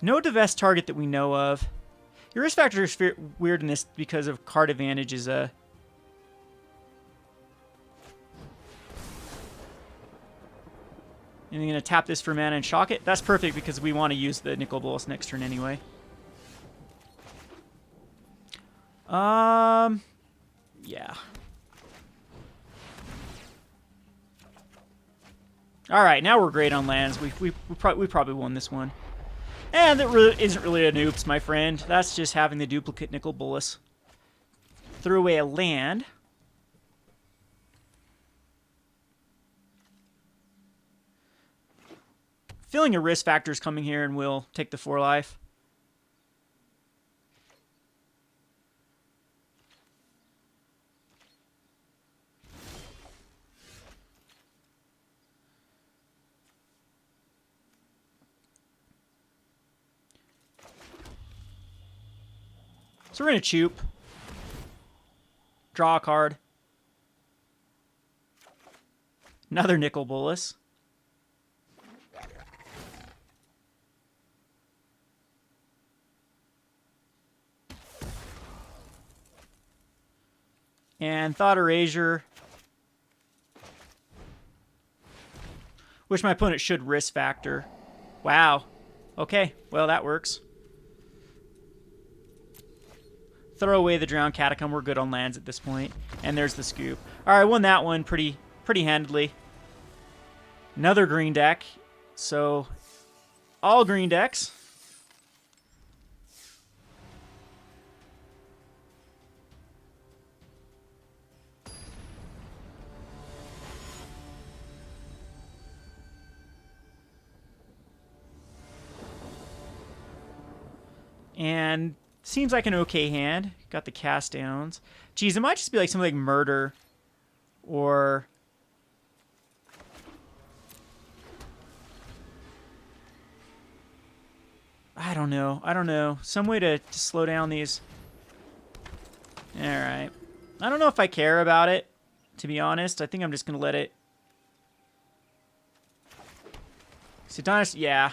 Speaker 1: No Divest target that we know of. Your risk factor is weird in this because of card advantage is a... And you're going to tap this for mana and shock it. That's perfect because we want to use the Nicol Bolas next turn anyway. Yeah. All right, now we're great on lands. We probably won this one. And that really isn't really an oops, my friend. That's just having the duplicate Nicol Bolas. Threw away a land. Feeling a risk factor is coming here, and we'll take the 4 life. So we're going to Chup. Draw a card. Another Nicol Bolas. And Thought Erasure. Which my opponent should risk factor. Wow. Okay, well that works. Throw away the Drowned Catacomb. We're good on lands at this point. And there's the scoop. All right, won that one pretty handedly. Another green deck. So, all green decks. And seems like an okay hand. Got the cast downs. Geez, it might just be like something like Murder or... I don't know. Some way to slow down these. Alright. I don't know if I care about it, to be honest. I think I'm just going to let it... So Dinosaur... Yeah.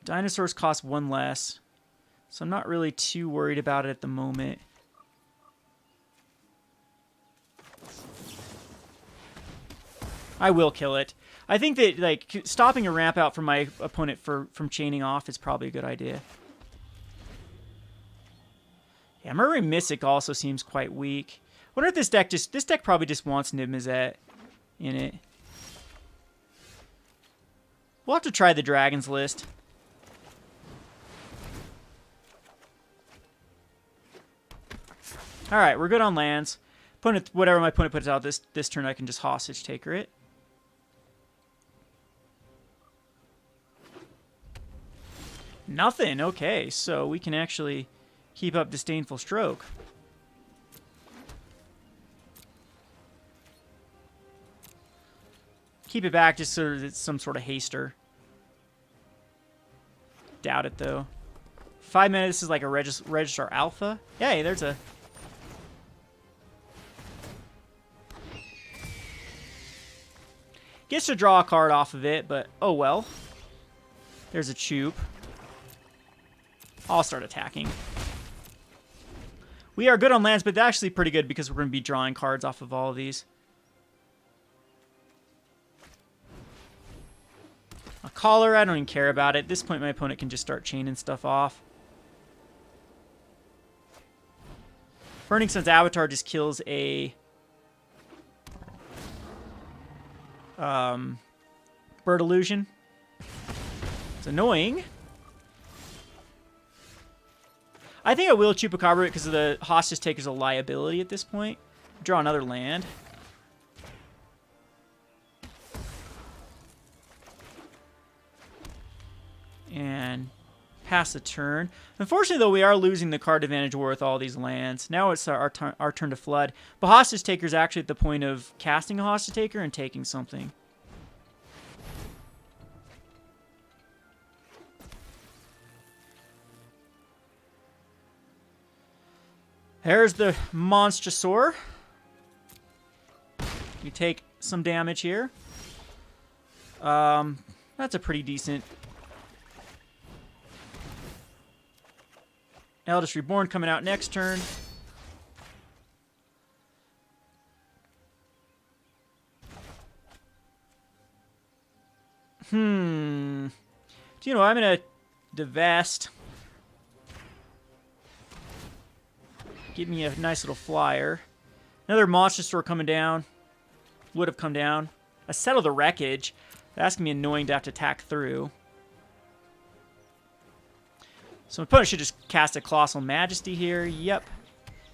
Speaker 1: Dinosaurs cost 1 less. So I'm not really too worried about it at the moment. I will kill it. I think that like stopping a ramp out from my opponent from chaining off is probably a good idea. Yeah, Murray Mystic also seems quite weak. Wonder if this deck probably just wants Nibmazet in it. We'll have to try the Dragons list. All right, we're good on lands. Whatever my opponent puts out this turn, I can just hostage taker it. Nothing. Okay, so we can actually keep up Disdainful Stroke. Keep it back just so that it's some sort of haster. Doubt it, though. 5 minutes this is like a Registrar Alpha. Yay, there's a... Gets to draw a card off of it, but oh well. There's a Chup. I'll start attacking. We are good on lands, but that's actually pretty good because we're going to be drawing cards off of all of these. A Collar, I don't even care about it. At this point, my opponent can just start chaining stuff off. Burning Sun's Avatar just kills a Bird Illusion. It's annoying. I think I will Chupacabra because of the Hostage Taker's a liability at this point. Draw another land. And pass the turn. Unfortunately, though, we are losing the card advantage war with all these lands. Now it's our turn to flood. But Hostage Taker is actually at the point of casting a Hostage Taker and taking something. There's the Monstrosaur. You take some damage here. That's a pretty decent. Eldest Reborn coming out next turn. Do you know, I'm going to divest. Give me a nice little flyer. Another Monstrosaur coming down. Would have come down. I settle the wreckage. That's going to be annoying to have to attack through. So my opponent should just cast a Colossal Majesty here. Yep.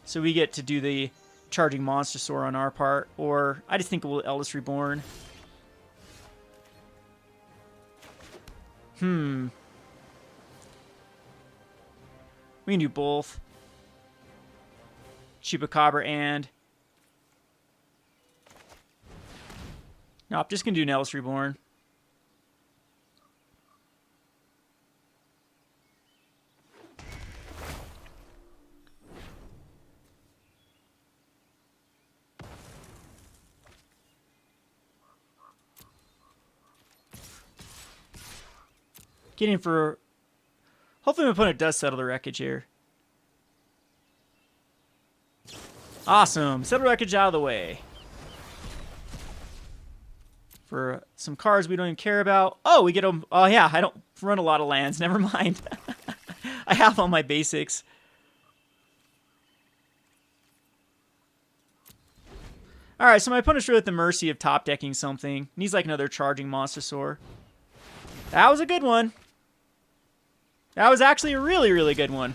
Speaker 1: So we get to do the charging Monstrosaur on our part. Or I just think we'll Eldest Reborn. We can do both. Chupacabra and... Nope, just going to do an Eldest Reborn. Getting for... Hopefully my opponent does settle the wreckage here. Awesome. Settle the wreckage out of the way. For some cards we don't even care about. Oh, we get them. Oh, yeah. I don't run a lot of lands. Never mind. I have all my basics. All right, so my opponent's really at the mercy of top decking something. Needs like another charging Monstrosaur. That was a good one. That was actually a really, really good one.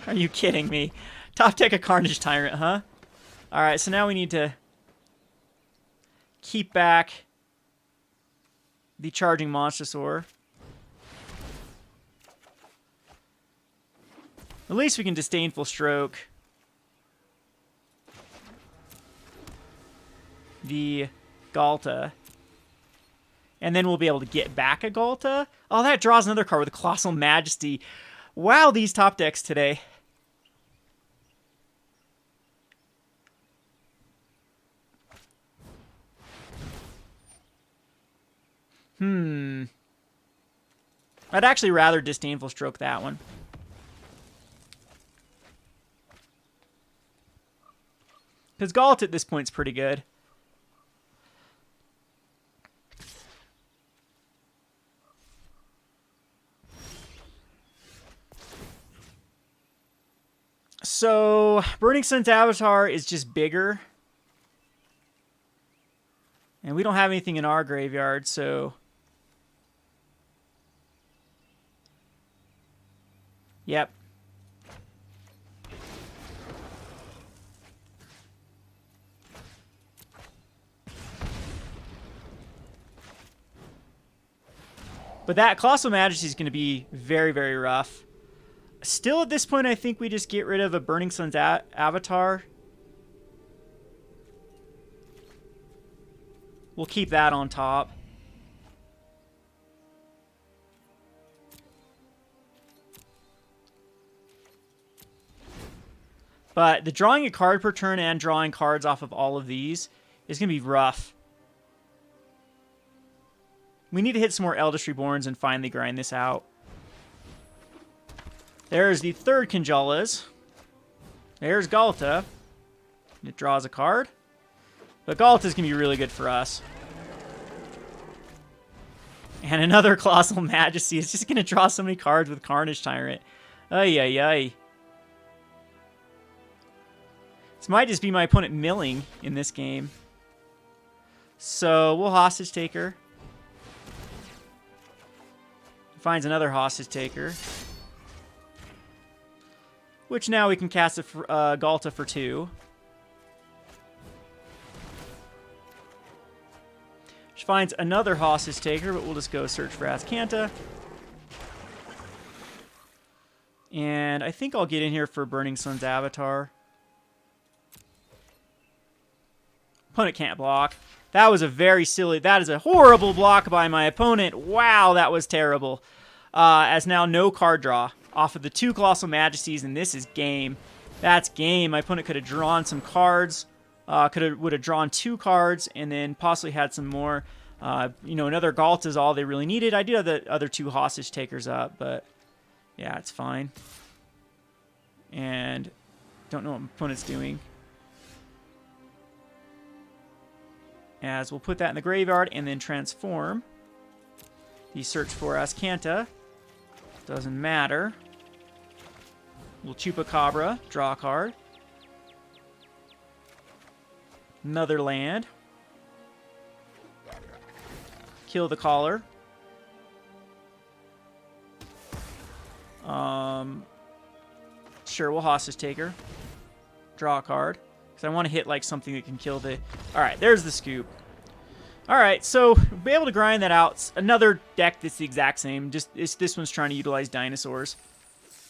Speaker 1: Are you kidding me? Top deck a Carnage Tyrant, huh? All right, so now we need to keep back the charging Monstrosaur. At least we can Disdainful Stroke the Ghalta. And then we'll be able to get back a Ghalta. Oh, that draws another card with a Colossal Majesty. Wow, these top decks today. I'd actually rather Disdainful Stroke that one. Because Ghalta at this point is pretty good. So, Burning Sun's Avatar is just bigger. And we don't have anything in our graveyard, so... Yep. But that Colossal Majesty is going to be very, very rough. Still, at this point, I think we just get rid of a Burning Sun's Avatar. We'll keep that on top. But the drawing a card per turn and drawing cards off of all of these is going to be rough. We need to hit some more Eldest Reborns and finally grind this out. There's the third Conjolas. There's Ghalta. It draws a card. But Ghalta's going to be really good for us. And another Colossal Majesty. It's just going to draw so many cards with Carnage Tyrant. Ay, ay, ay. This might just be my opponent milling in this game. So we'll hostage taker. Finds another hostage taker. Which now we can cast a Galta for 2. She finds another hostage taker, but we'll just go search for Azcanta. And I think I'll get in here for Burning Sun's Avatar. Opponent can't block. That was a very silly... That is a horrible block by my opponent. Wow, that was terrible. As now no card draw off of the 2 Colossal Majesties, and this is game. That's game. My opponent could have drawn some cards. Would have drawn 2 cards, and then possibly had some more. Another Galt is all they really needed. I do have the other 2 hostage takers up, but yeah, it's fine. And don't know what my opponent's doing. As we'll put that in the graveyard and then transform. The search for Azcanta. Doesn't matter. We'll Chupacabra, draw a card. Another land. Kill the caller. Sure, we'll hostage taker. Draw a card. Because I want to hit like something that can kill the... Alright, there's the scoop. Alright, so we'll be able to grind that out. Another deck that's the exact same. Just this one's trying to utilize dinosaurs.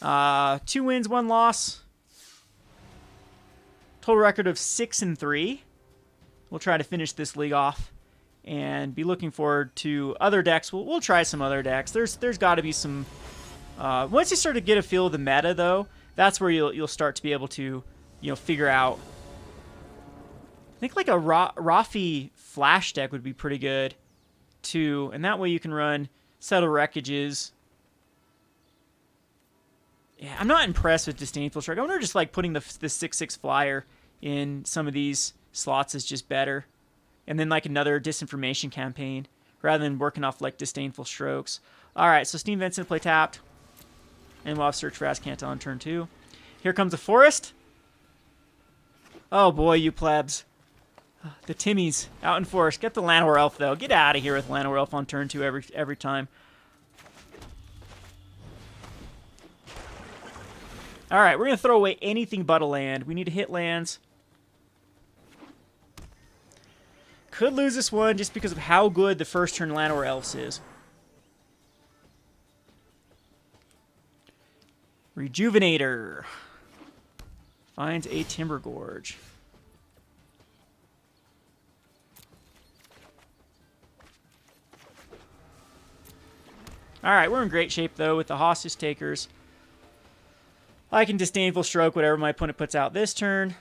Speaker 1: 2 wins, 1 loss. Total record of 6-3. We'll try to finish this league off. And be looking forward to other decks. We'll try some other decks. There's got to be some... once you start to get a feel of the meta, though, that's where you'll start to be able to, figure out. I think like a Rafi Flash deck would be pretty good, too. And that way you can run Settle Wreckages. Yeah, I'm not impressed with Disdainful Strike. I wonder just like putting the 6/6 flyer in some of these slots is just better. And then like another Disinformation campaign rather than working off like Disdainful Strokes. All right, so Steam Vincent play tapped. And we'll have Search for Azcanta on turn 2. Here comes a Forest. Oh boy, you plebs. The Timmys out in Forest. Get the Llanowar Elf, though. Get out of here with Llanowar Elf on turn 2 every time. All right, we're going to throw away anything but a land. We need to hit lands. Could lose this one just because of how good the first turn Llanowar Elves is. Rejuvenator. Finds a Timber Gorge. Alright, we're in great shape, though, with the Hostage Takers. I can Disdainful Stroke whatever my opponent puts out this turn.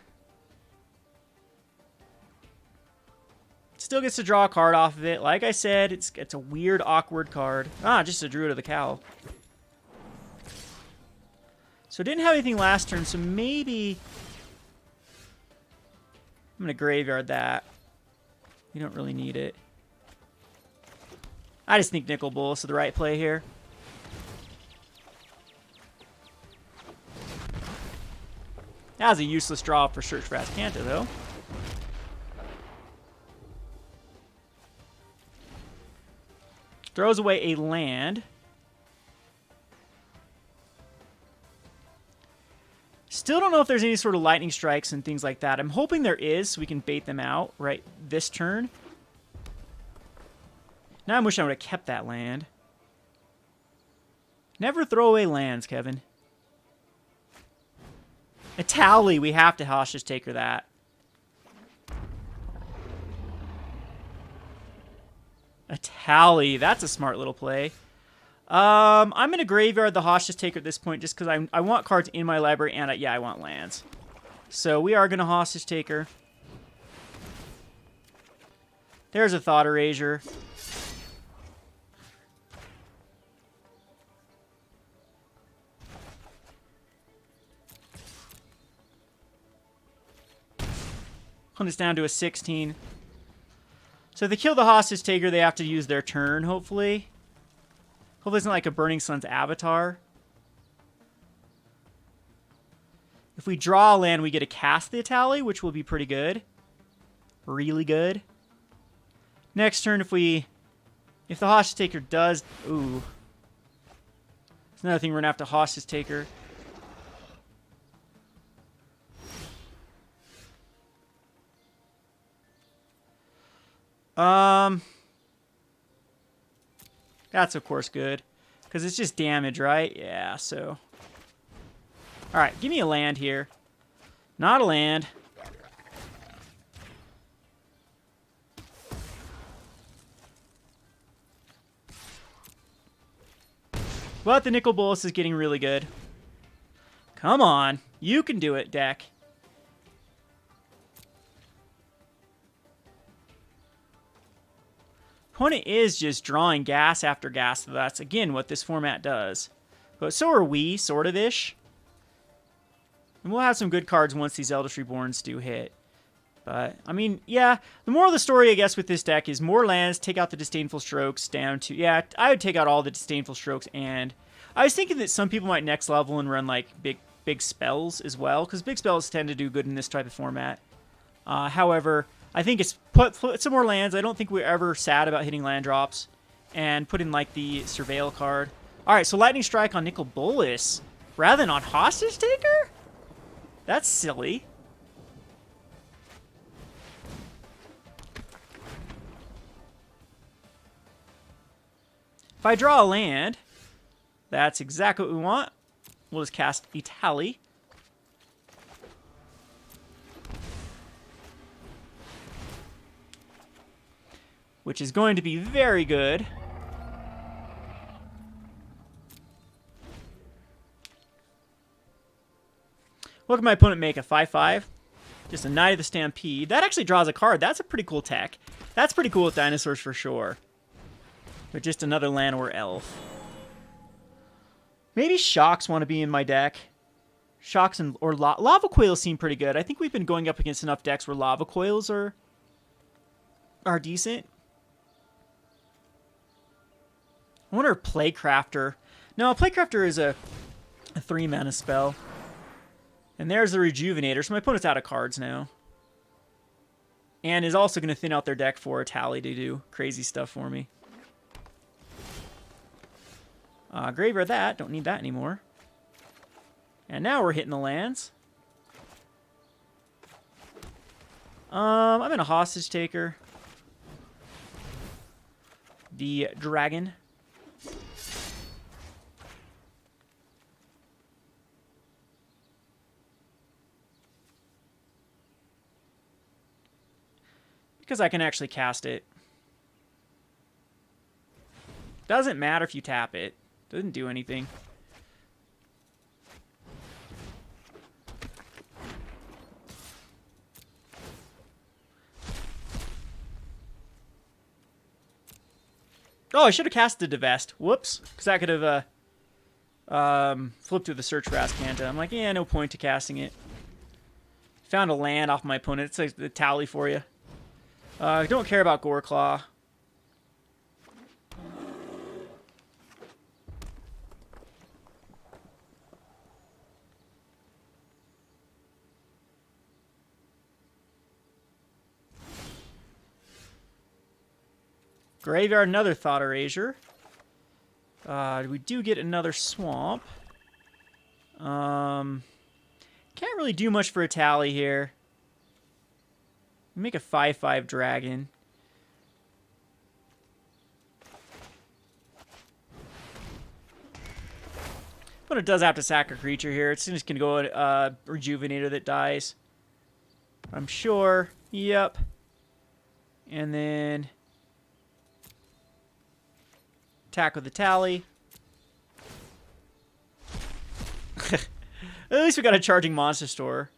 Speaker 1: Still gets to draw a card off of it. Like I said, it's a weird, awkward card. Just a Druid of the Cowl. So didn't have anything last turn, so maybe... I'm going to graveyard that. You don't really need it. I just think Nicol Bolas is the right play here. That was a useless draw for Search for Azcanta, though. Throws away a land. Still don't know if there's any sort of lightning strikes and things like that. I'm hoping there is, so we can bait them out right this turn. Now I wish I would have kept that land. Never throw away lands, Kevin. A Tally, we have to Hostage Taker that. A Tally, that's a smart little play. I'm going to graveyard the Hostage Taker at this point just because I want cards in my library and, I want lands. So we are going to Hostage Taker. There's a Thought Erasure. Put this down to a 16. So if they kill the Hostage Taker, they have to use their turn, hopefully. Hopefully it's not like a Burning Sun's Avatar. If we draw a land, we get to cast the Atali, which will be pretty good. Really good. Next turn, if the Hostage Taker does... Ooh. It's another thing we're going to have to Hostage Taker. That's, of course, good. Because it's just damage, right? Yeah, so... Alright, give me a land here. Not a land. But the Nicol Bolas is getting really good. Come on. You can do it, deck. Opponent is just drawing gas after gas. That's, again, what this format does. But so are we, sort of-ish. And we'll have some good cards once these Eldest Reborns do hit. But, I mean, yeah, the moral of the story, I guess, with this deck is more lands, take out the Disdainful Strokes down to... Yeah, I would take out all the Disdainful Strokes, and I was thinking that some people might next level and run, like, big spells as well, because big spells tend to do good in this type of format. However, I think it's put some more lands. I don't think we're ever sad about hitting land drops, and put in, like, the Surveil card. Alright, so Lightning Strike on Nicol Bolas, rather than on Hostage Taker? That's silly. If I draw a land, that's exactly what we want. We'll just cast Etali. Which is going to be very good. What can my opponent make? A 5/5? Just a Knight of the Stampede. That actually draws a card. That's a pretty cool tech. That's pretty cool with dinosaurs for sure. But just another land or elf. Maybe Shocks want to be in my deck. Shocks or Lava Coils seem pretty good. I think we've been going up against enough decks where Lava Coils are decent. I wonder if Playcrafter... No, Playcrafter is a 3-mana spell. And there's the Rejuvenator, so my opponent's out of cards now. And is also going to thin out their deck for a Tally to do crazy stuff for me. Graveyard that. Don't need that anymore. And now we're hitting the lands. I'm in a Hostage Taker. The Dragon. Because I can actually cast it. Doesn't matter if you tap it. Doesn't do anything. Oh, I should have cast the Divest. Whoops. Because I could have flipped through the search for Azcanta. I'm like, yeah, no point to casting it. Found a land off my opponent. It's like the Tally for you. Don't care about Goreclaw. Graveyard, another Thought Erasure. We do get another Swamp. Can't really do much for a Tally here. Make a 5/5 dragon. But it does have to sack a creature here. It's just going to go a Rejuvenator that dies. I'm sure. Yep. And then attack with the Tally. At least we got a Charging Monster Store.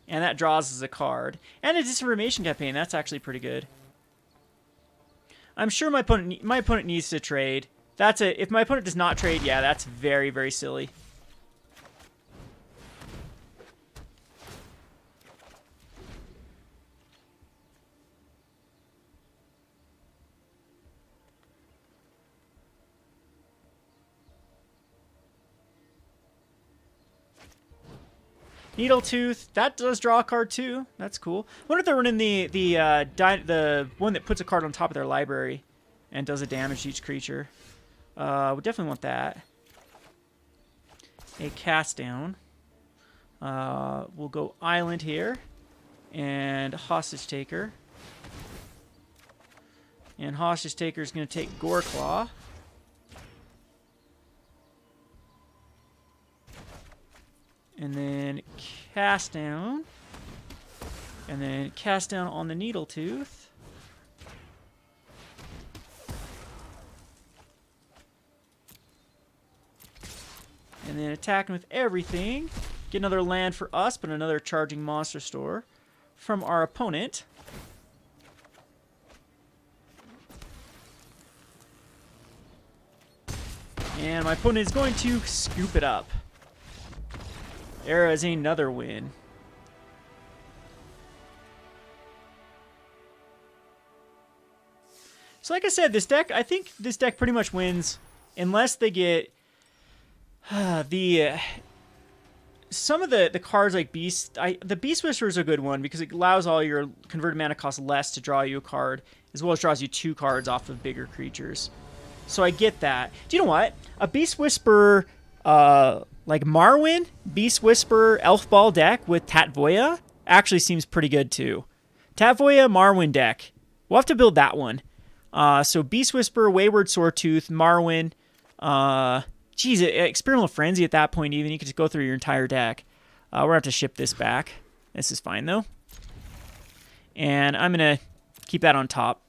Speaker 1: And that draws as a card. And a Disinformation Campaign. That's actually pretty good. I'm sure my opponent needs to trade. If my opponent does not trade, yeah, that's very, very silly. Needletooth, that does draw a card too. That's cool. I wonder if they're running the one that puts a card on top of their library and does a damage to each creature. We definitely want that. A cast down. We'll go Island here. And Hostage Taker. And Hostage Taker is going to take Goreclaw. And then cast down. And then cast down on the Needletooth. And then attacking with everything. Get another land for us, but another charging monster store from our opponent. And my opponent is going to scoop it up. There is another win. So like I said, this deck, I think this deck pretty much wins unless they get some of the cards like Beast. The Beast Whisperer is a good one because it allows all your converted mana cost less to draw you a card, as well as draws you 2 cards off of bigger creatures. So I get that. Do you know what? A Beast Whisperer, like Marwyn, Beast Whisperer, Elf Ball deck with Tatvoya actually seems pretty good too. Tatvoya, Marwyn deck. We'll have to build that one. So Beast Whisperer, Wayward Sawtooth, Marwyn. Geez, Experimental Frenzy at that point even. You could just go through your entire deck. We're going to have to ship this back. This is fine though. And I'm going to keep that on top.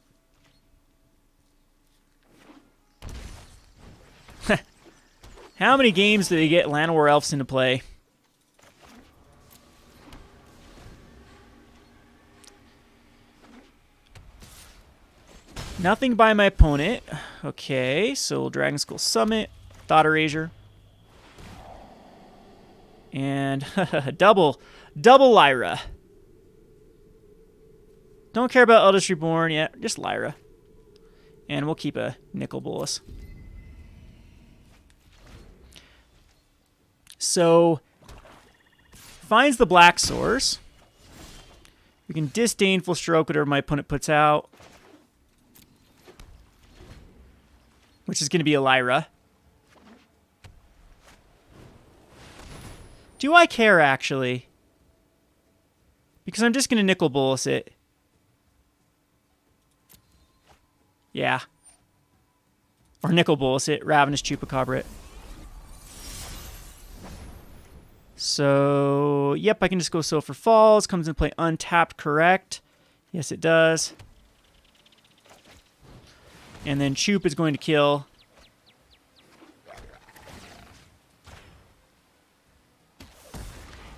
Speaker 1: How many games do they get Llanowar Elves into play? Nothing by my opponent. Okay, so Dragonskull Summit, Thought Erasure. And double Lyra. Don't care about Eldest Reborn yet, just Lyra. And we'll keep a Nicol Bolas. So, finds the black source. We can Disdainful Stroke whatever my opponent puts out. Which is going to be a Lyra. Do I care, actually? Because I'm just going to Nicol Bolas it. Yeah. Or Nicol Bolas it, Ravenous Chupacabra it. So, yep, I can just go Sulfur Falls. Comes into play untapped, correct. Yes, it does. And then Chup is going to kill.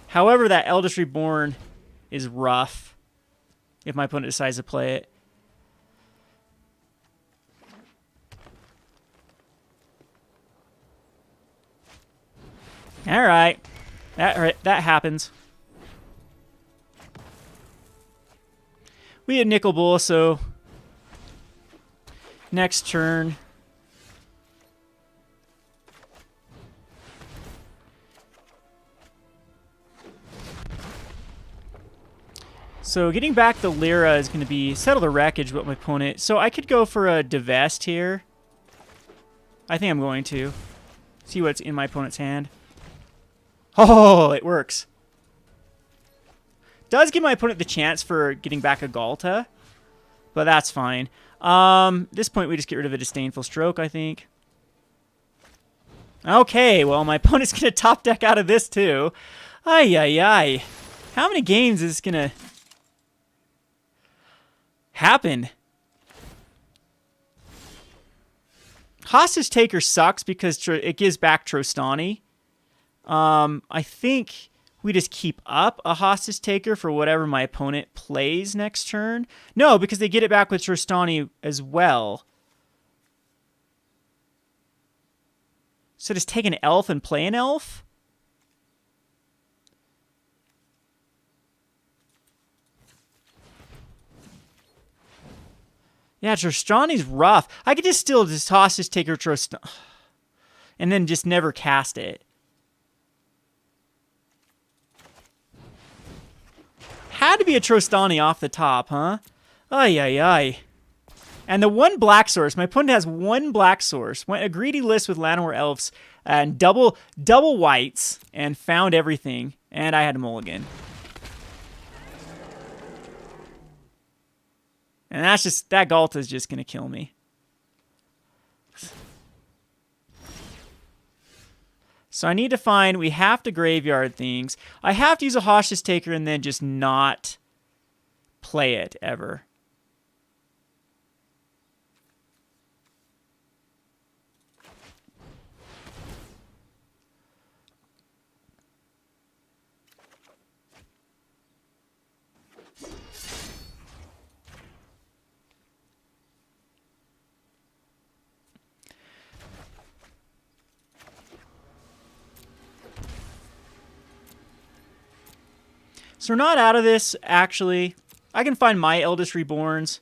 Speaker 1: However, that Eldest Reborn is rough if my opponent decides to play it. All right. That happens. We had Nicol Bolas, so next turn. So getting back the Lyra is going to be settle the wreckage with my opponent. So I could go for a Divest here. I think I'm going to. See what's in my opponent's hand. Oh, it works. Does give my opponent the chance for getting back a Galta, but that's fine. At this point, we just get rid of a Disdainful Stroke, I think. Okay, well, my opponent's going to top deck out of this, too. Ay, ay, ay. How many games is this going to happen? Hostage Taker sucks because it gives back Trostani. I think we just keep up a Hostage Taker for whatever my opponent plays next turn. No, because they get it back with Trostani as well. So just take an elf and play an elf? Yeah, Trostani's rough. I could just still just Hostage Taker Trostani and then just never cast it. had to be a Trostani off the top, huh? Ay, ay, ay. And the one black source, my opponent has one black source, went a greedy list with Llanowar Elves and double whites and found everything, and I had a mulligan. And that Galta is just going to kill me. So I need to find, we have to graveyard things. I have to use a Hostage Taker and then just not play it ever. So we're not out of this, actually. I can find my Eldest Reborns.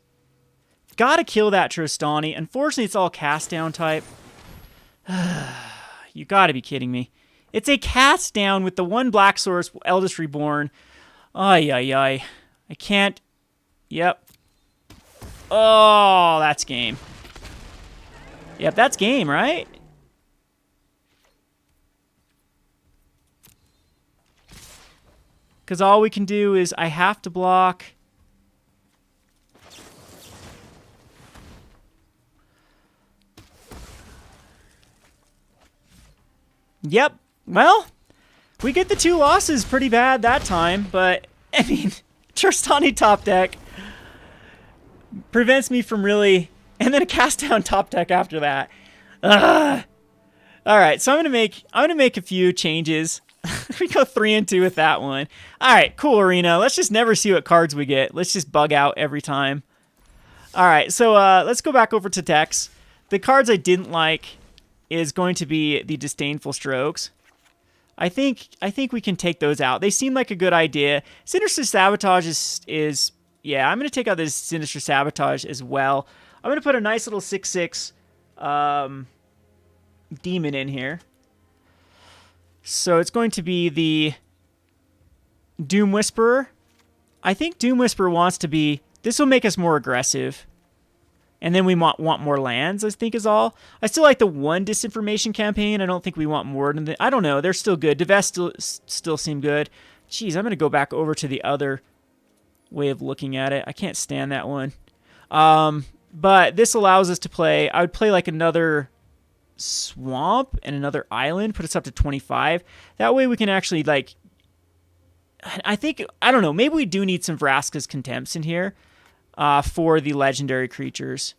Speaker 1: Gotta kill that Trostani. Unfortunately, it's all cast down type. You gotta be kidding me. It's a cast down with the one black source, Eldest Reborn. Ay, ay, ay. I can't. Yep. Oh, that's game. Yep, that's game, right? Because all we can do is I have to block. Yep. Well, we get the 2 losses pretty bad that time, but, I mean, Trostani top deck prevents me from really... And then a cast down top deck after that. Ugh. All right, so I'm gonna make a few changes. We go 3-2 with that one. All right, cool, Arena. Let's just never see what cards we get. Let's just bug out every time. All right, so let's go back over to decks. The cards I didn't like is going to be the Disdainful Strokes. I think we can take those out. They seem like a good idea. Sinister Sabotage is yeah, I'm going to take out this Sinister Sabotage as well. I'm going to put a nice little 6/6 demon in here. So it's going to be the Doom Whisperer. I think Doom Whisperer wants to be... This will make us more aggressive. And then we want more lands, I think is all. I still like the one Disinformation campaign. I don't think we want more than I don't know. They're still good. Divest still seem good. Jeez, I'm going to go back over to the other way of looking at it. I can't stand that one. But this allows us to play... I would play like another... swamp and another island, put us up to 25. That way we can actually, like, I don't know, maybe we do need some Vraska's Contempts in here for the legendary creatures.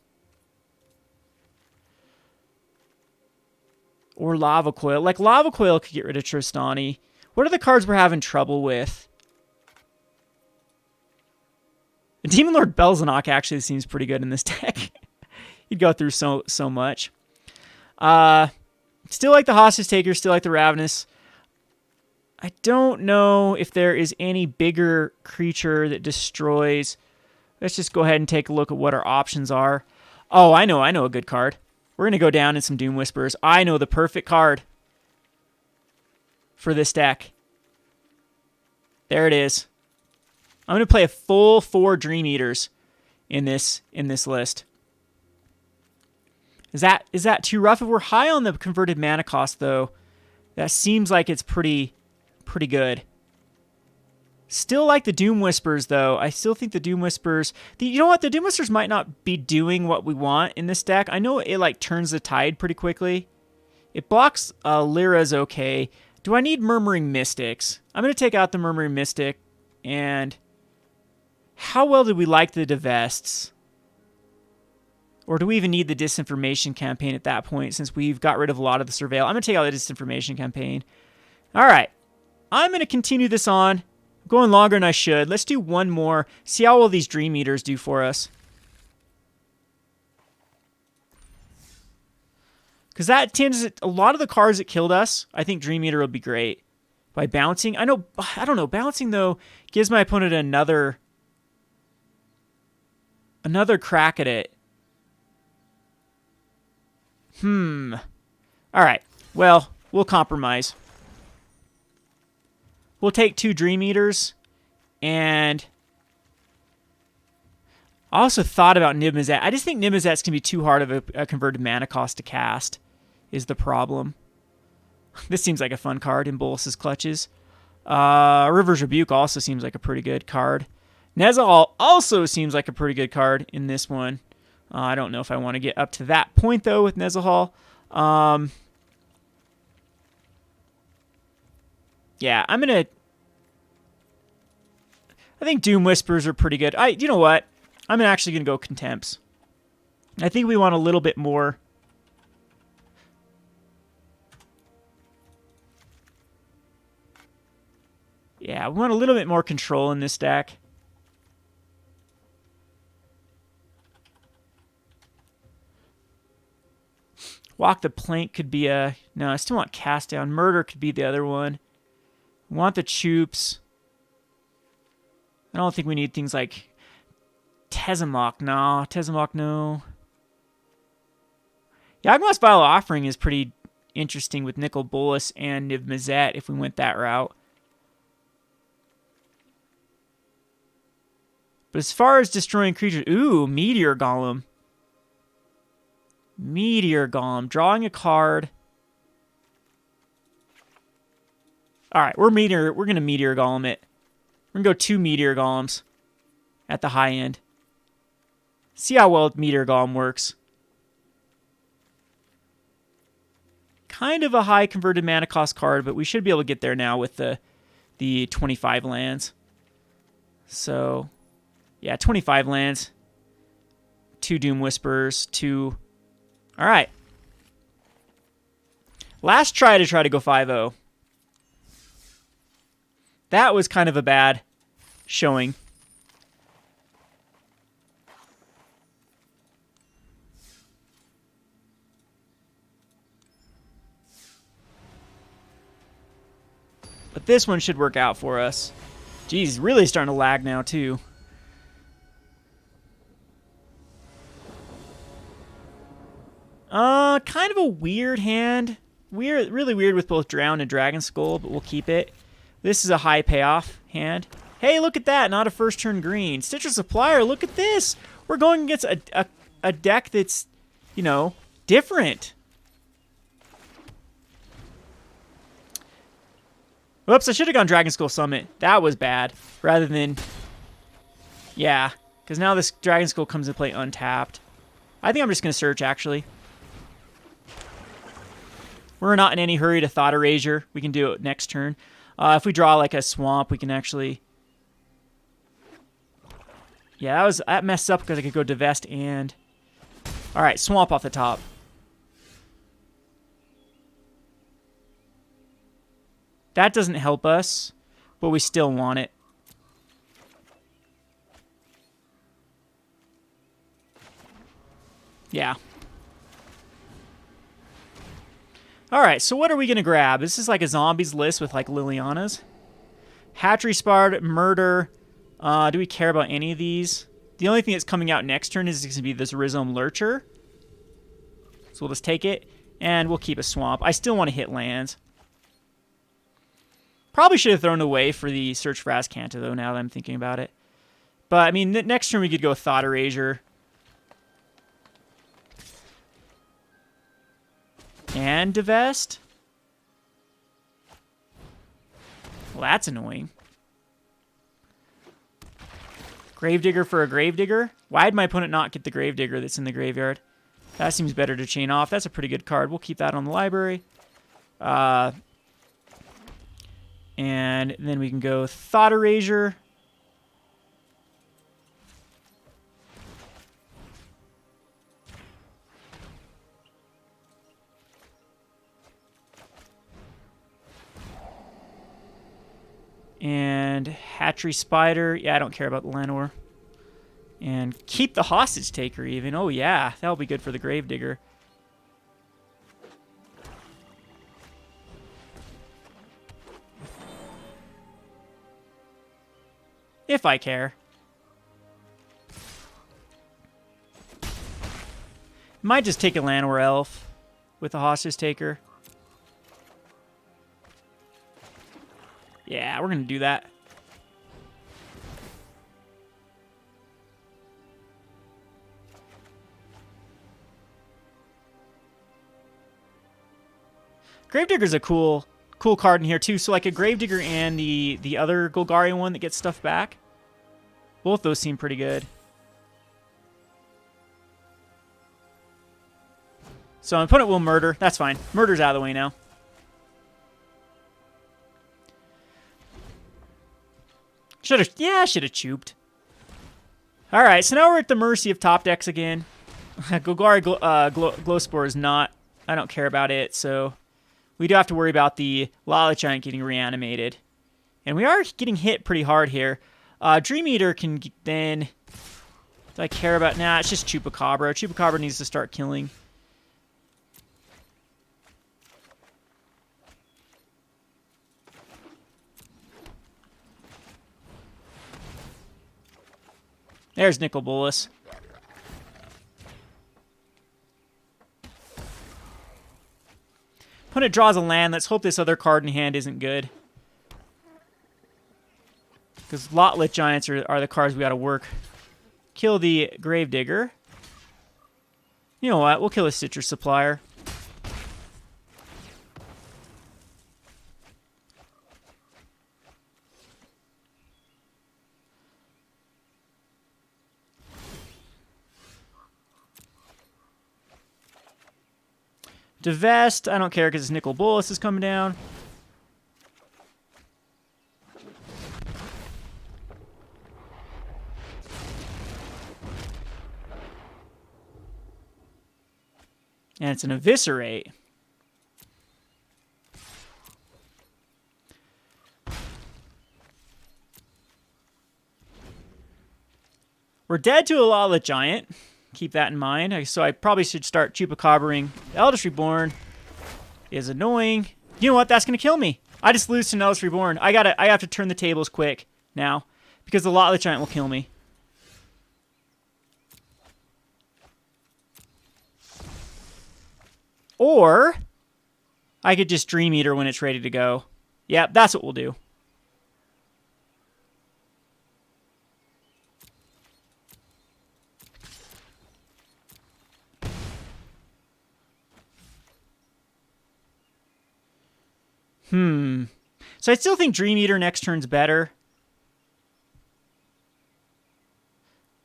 Speaker 1: Or Lava Coil. Like, Lava Coil could get rid of Trostani. What are the cards we're having trouble with? Demon Lord Belzenok actually seems pretty good in this deck. He'd go through so much. Still like the Hostage Taker, still like the Ravenous. I don't know if there is any bigger creature that destroys. Let's just go ahead and take a look at what our options are. Oh, I know a good card. We're going to go down in some Doom Whisperers. I know the perfect card for this deck. There it is. I'm going to play a full 4 Dream Eaters in this list. Is that too rough? If we're high on the converted mana cost, though, that seems like it's pretty good. Still like the Doom Whispers, though. I still think the Doom Whispers... you know what? The Doom Whispers might not be doing what we want in this deck. I know it, like, turns the tide pretty quickly. It blocks Lyra's okay. Do I need Murmuring Mystics? I'm going to take out the Murmuring Mystic. And how well did we like the Divests? Or do we even need the Disinformation campaign at that point, since we've got rid of a lot of the Surveil? I'm going to take out the Disinformation campaign. All right. I'm going to continue this on. I'm going longer than I should. Let's do one more. See how well these Dream Eaters do for us. Because that tends to... A lot of the cards that killed us, I think Dream Eater will be great. By bouncing. I don't know. Bouncing, though, gives my opponent another crack at it. All right. Well, we'll compromise. We'll take 2 Dream Eaters, and I also thought about Niv-Mizzet. I just think Niv-Mizzet's going to be too hard of a converted mana cost to cast, is the problem. This seems like a fun card in Bolas' clutches. River's Rebuke also seems like a pretty good card. Nezahal also seems like a pretty good card in this one. I don't know if I want to get up to that point, though, with Nezahal. Yeah, I'm going to... I think Doom Whispers are pretty good. You know what? I'm actually going to go Contempts. I think we want a little bit more... Yeah, we want a little bit more control in this deck. Walk the Plank could be a... No, I still want Cast Down. Murder could be the other one. We want the Chups. I don't think we need things like Tezamok. No, Tezamok, no. Yawgmoth's Vile Offering is pretty interesting with Nicol, Bolas, and Niv-Mizzet if we went that route. But as far as destroying creatures... Ooh, Meteor Golem. Meteor Golem. Drawing a card. Alright, we're going to Meteor Golem it. We're going to go 2 Meteor Golems at the high end. See how well Meteor Golem works. Kind of a high converted mana cost card, but we should be able to get there now with the 25 lands. So... yeah, 25 lands. 2 Doom Whispers. 2... Alright. Last try to go 5-0. That was kind of a bad showing. But this one should work out for us. Geez, really starting to lag now, too. Kind of a weird hand. Really weird with both Drowned and Dragonskull, but we'll keep it. This is a high payoff hand. Hey, look at that. Not a first turn green. Stitcher Supplier, look at this. We're going against a deck that's, you know, different. Whoops, I should have gone Dragonskull Summit. That was bad. Rather than... yeah, because now this Dragonskull comes into play untapped. I think I'm just going to search, actually. We're not in any hurry to Thought Erasure. We can do it next turn. If we draw like a swamp, we can actually... yeah, that messed up because I could go Divest and... alright, swamp off the top. That doesn't help us, but we still want it. Yeah. Alright, so what are we going to grab? This is like a zombies list with like Liliana's. Hatchery Spard, Murder. Do we care about any of these? The only thing that's coming out next turn is going to be this Rhizome Lurcher. So we'll just take it, and we'll keep a swamp. I still want to hit lands. Probably should have thrown away for the Search for Azcanta, though, now that I'm thinking about it. But, I mean, next turn we could go Thought Erasure. And Divest? Well, that's annoying. Gravedigger for a Gravedigger? Why did my opponent not get the Gravedigger that's in the graveyard? That seems better to chain off. That's a pretty good card. We'll keep that on the library. And then we can go Thought Erasure. And Hatchery Spider. Yeah, I don't care about the Llanowar. And keep the Hostage Taker even. Oh, yeah. That'll be good for the Gravedigger. If I care. Might just take a Llanowar Elf with a Hostage Taker. Yeah, we're going to do that. Gravedigger's a cool card in here too. So like a Gravedigger and the other Golgari one that gets stuff back. Both those seem pretty good. So my opponent will murder. That's fine. Murder's out of the way now. Should have chuped. Alright, so now we're at the mercy of top decks again. Golgari Glowspore is not... I don't care about it, so... We do have to worry about the Lala Giant getting reanimated. And we are getting hit pretty hard here. Dream Eater can then... Do I care about... Nah, it's just Chupacabra. Chupacabra needs to start killing. There's Nicol Bolas. Opponent draws a land. Let's hope this other card in hand isn't good. Because Lotlit Giants are the cards we got to work. Kill the Gravedigger. You know what? We'll kill a Citrus Supplier. Divest, I don't care because Nicol Bolas is coming down. And it's an Eviscerate. We're dead to a Lala Giant. Keep that in mind. So I probably should start Chupacabra-ing. Eldest Reborn is annoying. You know what? That's going to kill me. I just lose to an Eldest Reborn. I have to turn the tables quick now because the Lotlit Giant will kill me. Or I could just Dream Eater when it's ready to go. Yeah, that's what we'll do. So I still think Dream Eater next turn's better.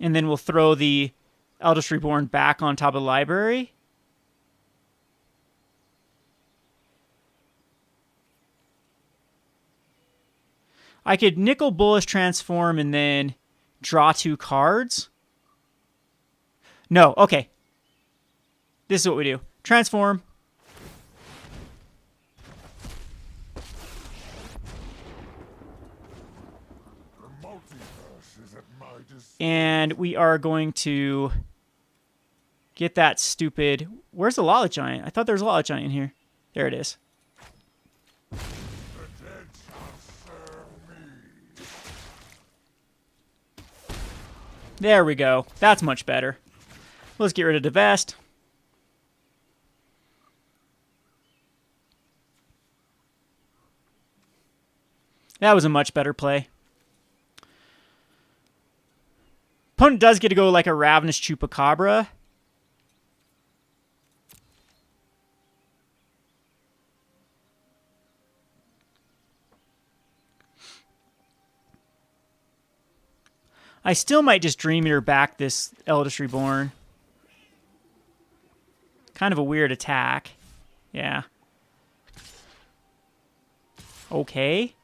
Speaker 1: And then we'll throw the Eldest Reborn back on top of the library. I could Nicol Bolas transform and then draw 2 cards. No, okay. This is what we do. Transform. And we are going to get that stupid... Where's the Lala Giant? I thought there was a Lala Giant in here. There it is. There we go. That's much better. Let's get rid of Divest. That was a much better play. Opponent does get to go like a Ravenous Chupacabra. I still might just Dream Eater back this Eldest Reborn. Kind of a weird attack. Yeah. Okay.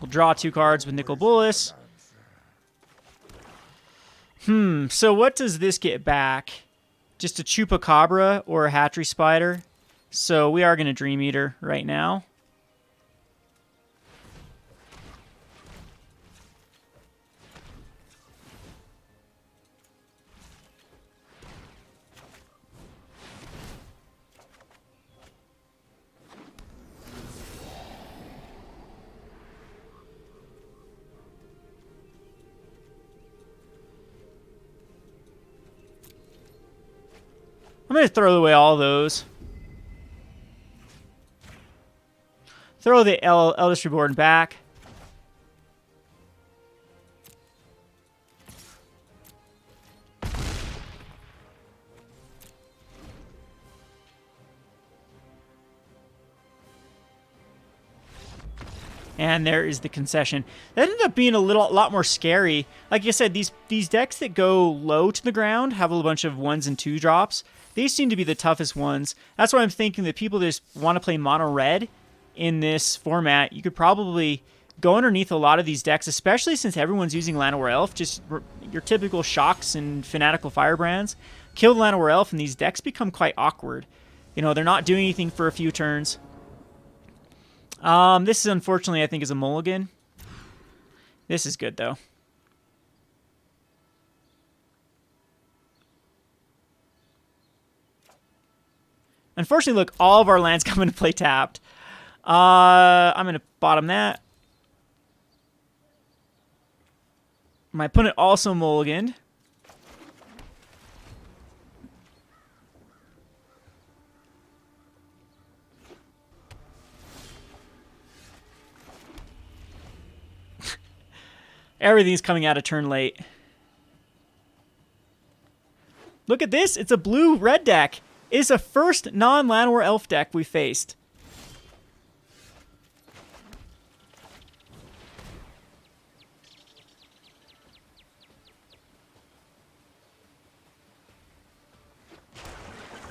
Speaker 1: We'll draw 2 cards with Nicol Bolas. So what does this get back? Just a Chupacabra or a Hatchery Spider? So we are going to Dream Eater right now. I'm going to throw away all those. Throw the Eldest Reborn back. And there is the concession. That ended up being a lot more scary. Like I said, these decks that go low to the ground have a bunch of 1s and 2 drops. These seem to be the toughest ones. That's why I'm thinking that people that just want to play mono red in this format, you could probably go underneath a lot of these decks, especially since everyone's using Llanowar Elf. Just your typical Shocks and Fanatical Firebrands. Kill Llanowar Elf, and these decks become quite awkward. You know, they're not doing anything for a few turns. This is unfortunately, I think, is a mulligan. This is good, though. Unfortunately, look, all of our lands come into play tapped. I'm going to bottom that. My opponent also mulliganed. Everything's coming out of turn late. Look at this. It's a blue-red deck. It's the first non-Llanowar Elf deck we faced.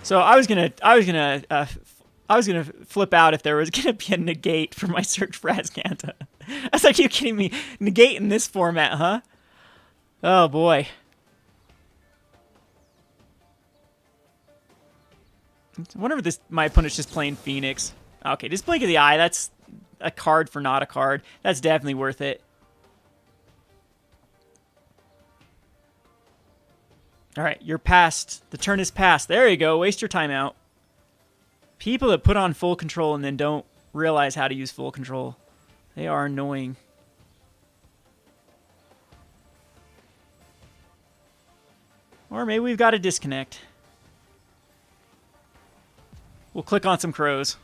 Speaker 1: So I was gonna flip out if there was gonna be a negate for my search for Azcanta. I was like, you kidding me? Negate in this format, huh? Oh boy. I wonder if my opponent's just playing Phoenix. Okay, just Blink of the Eye. That's a card for not a card. That's definitely worth it. All right, you're past. The turn is past. There you go. Waste your time out. People that put on full control and then don't realize how to use full control. They are annoying. Or maybe we've got a disconnect. We'll click on some crows.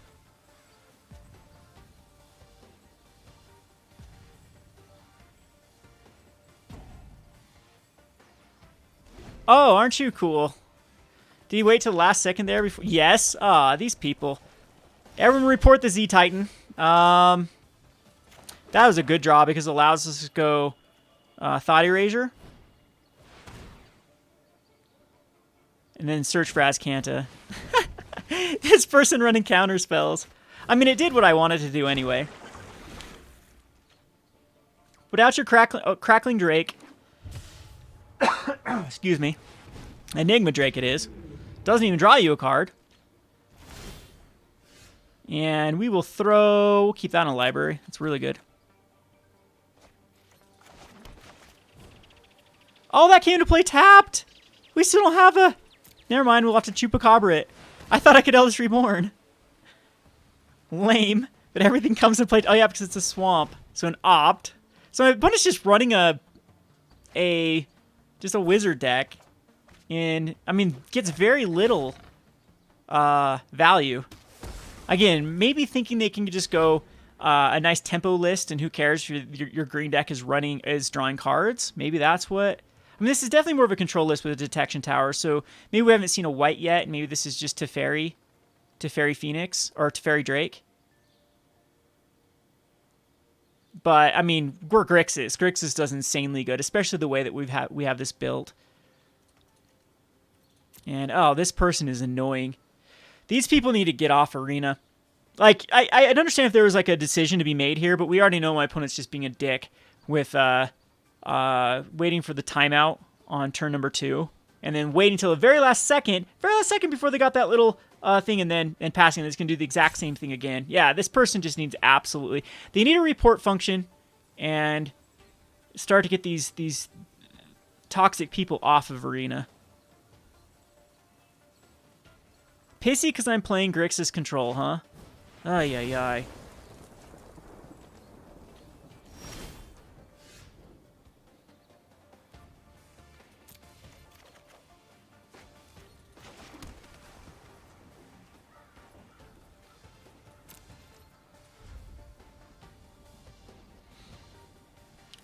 Speaker 1: Oh, aren't you cool? Did he wait till the last second there before? Yes. Ah, these people. Everyone report the Z-Titan. That was a good draw because it allows us to go Thought Erasure. And then search for Azcanta. This person running counter spells. I mean, it did what I wanted to do anyway. Without your Crackling Drake. Excuse me. Enigma Drake it is. Doesn't even draw you a card. And we will throw... We'll keep that in a library. That's really good. Oh, that came to play tapped! We still don't have a... Never mind, we'll have to Chupacabra it. I thought I could Eldest Reborn. Lame. But everything comes in play... Oh yeah, because it's a swamp. So an opt. So my opponent's just running just a wizard deck. And, I mean, gets very little value. Again, maybe thinking they can just go a nice tempo list, and who cares if your green deck is drawing cards. Maybe that's what... I mean, this is definitely more of a control list with a detection tower, so maybe we haven't seen a white yet, and maybe this is just Teferi Phoenix, or Teferi Drake. But, I mean, we're Grixis. Grixis does insanely good, especially the way that we have this built. And, oh, this person is annoying. These people need to get off Arena. Like, I'd understand if there was, like, a decision to be made here, but we already know my opponent's just being a dick with waiting for the timeout on turn number 2. And then waiting until the very last second before they got that little thing, and passing. It's going to do the exact same thing again. Yeah, this person just needs absolutely... They need a report function and start to get these toxic people off of Arena. Pissy because I'm playing Grixis Control, huh? Ay, ay, ay.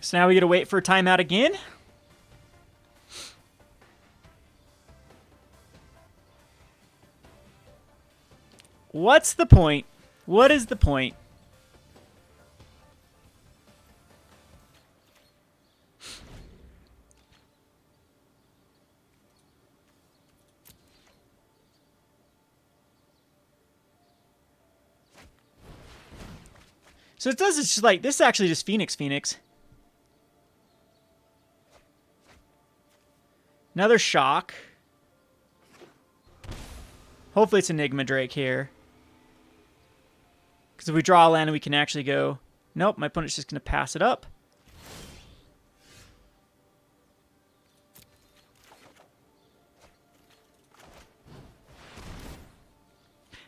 Speaker 1: So now we gotta wait for a timeout again. What's the point? What is the point? So it does, it's just like, this is actually just Phoenix. Another shock. Hopefully it's Enigma Drake here. Because if we draw a land, we can actually go... Nope, my opponent's just going to pass it up.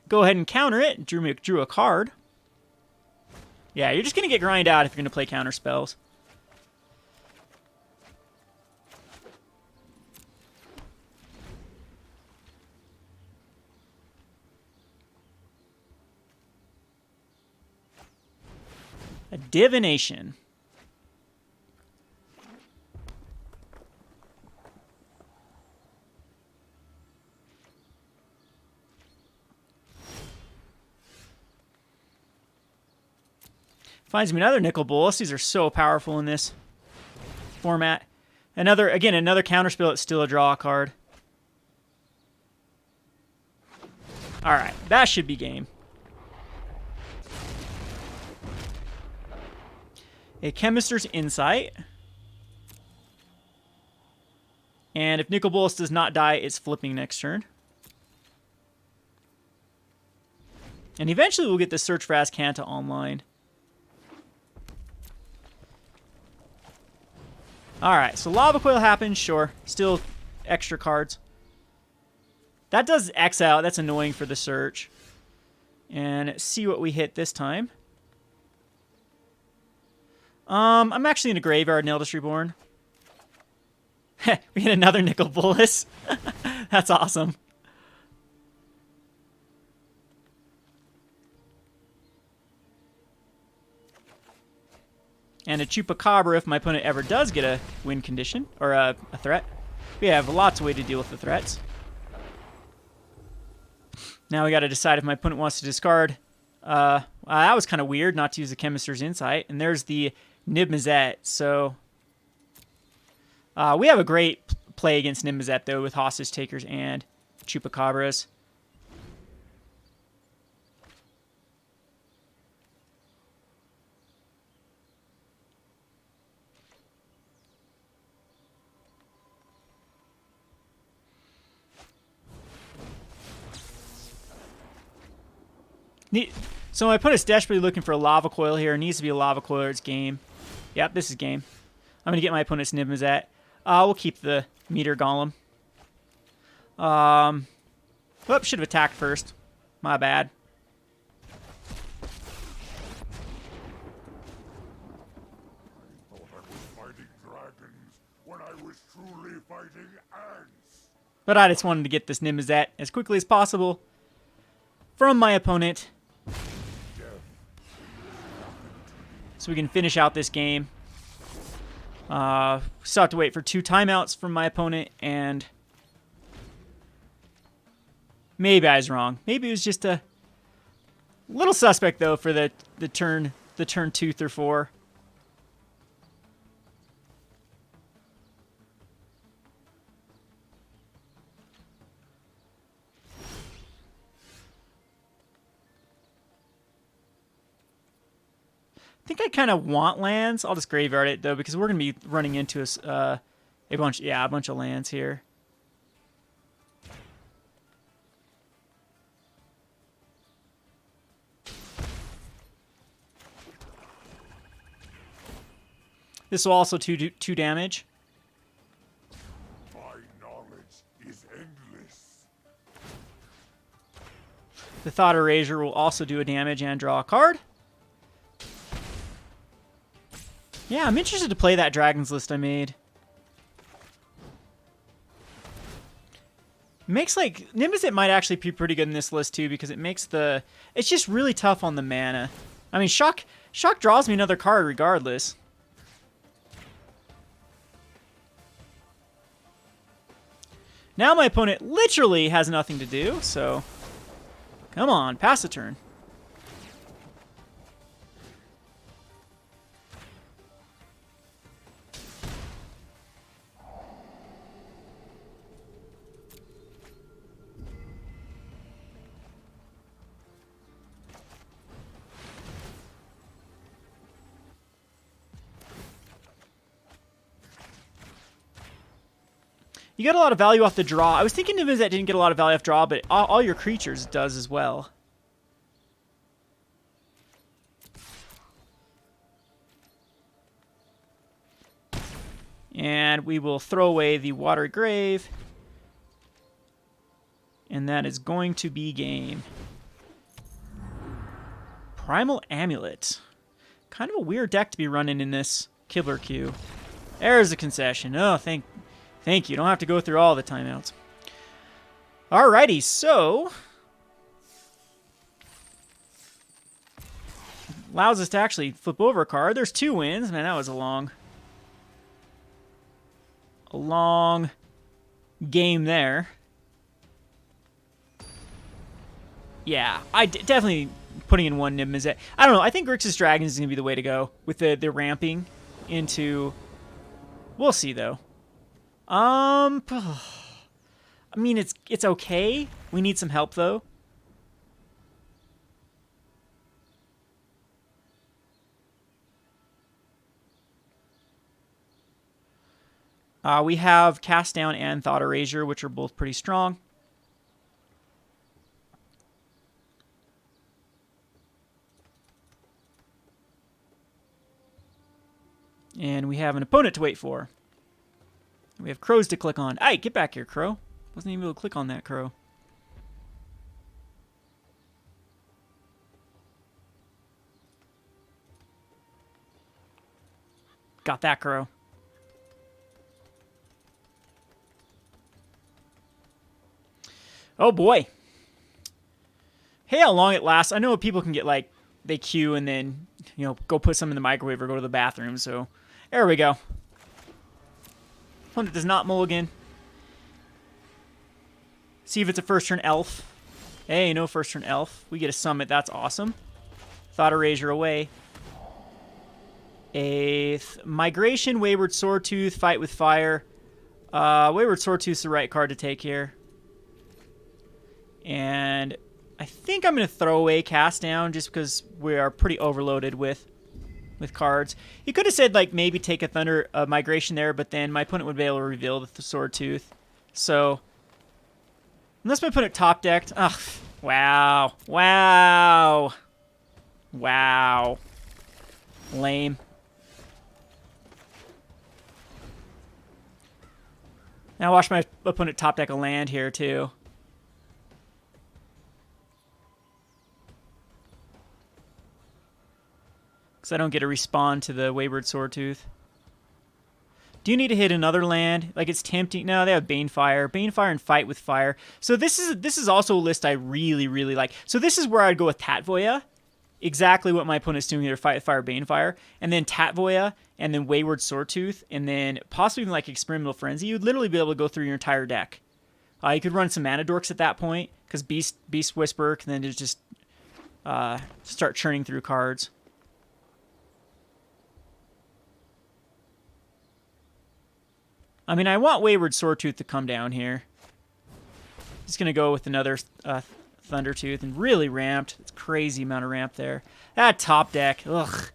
Speaker 1: Go ahead and counter it. Drew a card. Yeah, you're just going to get grind out if you're going to play counter spells. A divination. Finds me another Nicol Bolas. These are so powerful in this format. Another counterspell that's still a draw card. Alright, that should be game. A Chemist's Insight. And if Nicol Bolas does not die, it's flipping next turn. And eventually we'll get the Search for Azcanta online. Alright, so Lava Coil happens, sure. Still extra cards. That does X out. That's annoying for the search. And see what we hit this time. I'm actually in a graveyard in Eldest Reborn. We hit another Nicol Bolas. That's awesome. And a Chupacabra if my opponent ever does get a win condition, or a threat. We have lots of ways to deal with the threats. Now we got to decide if my opponent wants to discard. That was kind of weird not to use the Chemist's Insight. And there's the Niv-Mizzet. So we have a great play against Niv-Mizzet, though, with Hostage Takers and Chupacabras. So my opponent's desperately looking for a Lava Coil here. It needs to be a Lava Coil or it's game. Yep, this is game. I'm going to get my opponent's Niv-Mizzet. We'll keep the Meteor Golem. Whoops, should have attacked first. My bad.
Speaker 2: I thought I was fighting dragons when I was truly fighting ants.
Speaker 1: But I just wanted to get this Niv-Mizzet as quickly as possible from my opponent, so we can finish out this game. Still have to wait for 2 timeouts from my opponent, and maybe I was wrong. Maybe it was just a little suspect though for the turn 2 through 4. I think I kind of want lands. I'll just graveyard it though because we're gonna be running into a bunch of lands here. This will also do 2 damage.
Speaker 2: My knowledge is endless.
Speaker 1: The Thought Erasure will also do a damage and draw a card. Yeah, I'm interested to play that Dragons list I made. Makes like Niv-Mizzet might actually be pretty good in this list too because it makes the it's just really tough on the mana. I mean, shock draws me another card regardless. Now my opponent literally has nothing to do, so come on, pass the turn. You get a lot of value off the draw. I was thinking Divest didn't get a lot of value off draw, but all your creatures does as well. And we will throw away the Watery Grave. And that is going to be game. Primal Amulet. Kind of a weird deck to be running in this Kibler queue. There's a concession. Oh, thank you. Don't have to go through all the timeouts. Alrighty, so... allows us to actually flip over a card. There's 2 wins. Man, that was a long game there. Yeah, definitely putting in 1 Nib Mizzet. I don't know. I think Grixis Dragons is going to be the way to go with the ramping into... we'll see, though. I mean, it's okay. We need some help, though. We have Cast Down and Thought Erasure, which are both pretty strong. And we have an opponent to wait for. We have crows to click on. Hey, get back here, crow. Wasn't even able to click on that crow. Got that crow. Oh boy. Hey, how long it lasts. I know people can get like, they queue and then, you know, go put some in the microwave or go to the bathroom. So there we go. Opponent does not mulligan. See if it's a first turn elf. Hey, no first turn elf. We get a summit. That's awesome. Thought Erasure away. A Migration, Wayward Swordtooth, Fight with Fire. Wayward Swordtooth's the right card to take here. And I think I'm going to throw away Cast Down just because we are pretty overloaded with cards. He could have said, like, maybe take a Thunder Migration there, but then my opponent would be able to reveal the Swordtooth. So, unless my opponent top decked... ugh, wow. Wow. Wow. Lame. Now watch my opponent top deck a land here, too. Because I don't get to respond to the Wayward Swordtooth. Do you need to hit another land? Like, it's tempting. No, they have Banefire. Banefire and Fight with Fire. So this is also a list I really, really like. So this is where I'd go with Tatvoya. Exactly what my opponent's doing here. Fight with Fire, Banefire. And then Tatvoya, and then Wayward Swordtooth, and then possibly even like Experimental Frenzy. You'd literally be able to go through your entire deck. You could run some Mana Dorks at that point, because Beast Whisperer can then just start churning through cards. I mean, I want Wayward Swordtooth to come down here. He's going to go with another Thundertooth, and really ramped. It's crazy amount of ramp there. That top deck, ugh.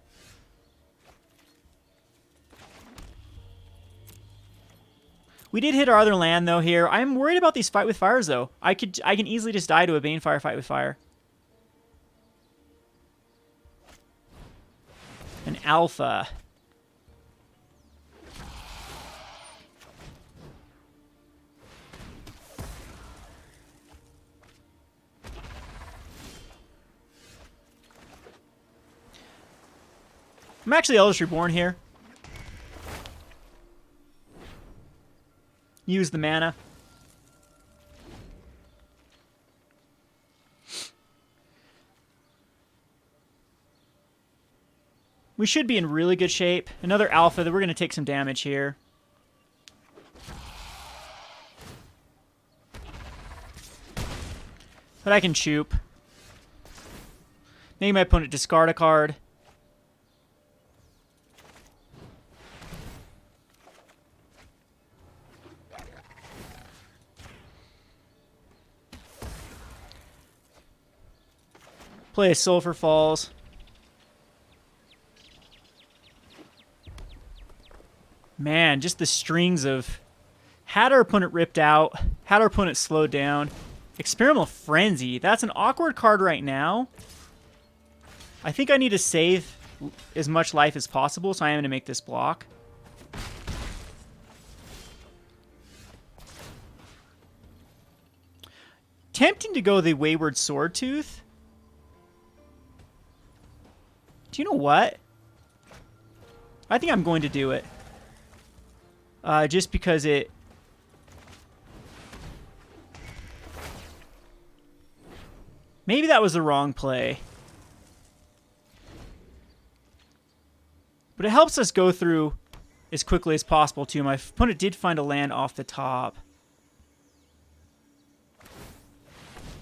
Speaker 1: We did hit our other land, though, here. I'm worried about these Fight with Fires, though. I can easily just die to a Banefire Fight with Fire. An Alpha. I'm actually Eldest Reborn here. Use the mana. We should be in really good shape. Another Alpha, that we're going to take some damage here. But I can choop. Maybe my opponent discard a card. Play a Sulfur Falls. Man, just the strings of Had our opponent ripped out. Had our opponent slowed down. Experimental Frenzy. That's an awkward card right now. I think I need to save as much life as possible, so I am going to make this block. Tempting to go the Wayward Swordtooth. Do you know what? I think I'm going to do it. Just because it... Maybe that was the wrong play. But it helps us go through as quickly as possible, too. My opponent did find a land off the top.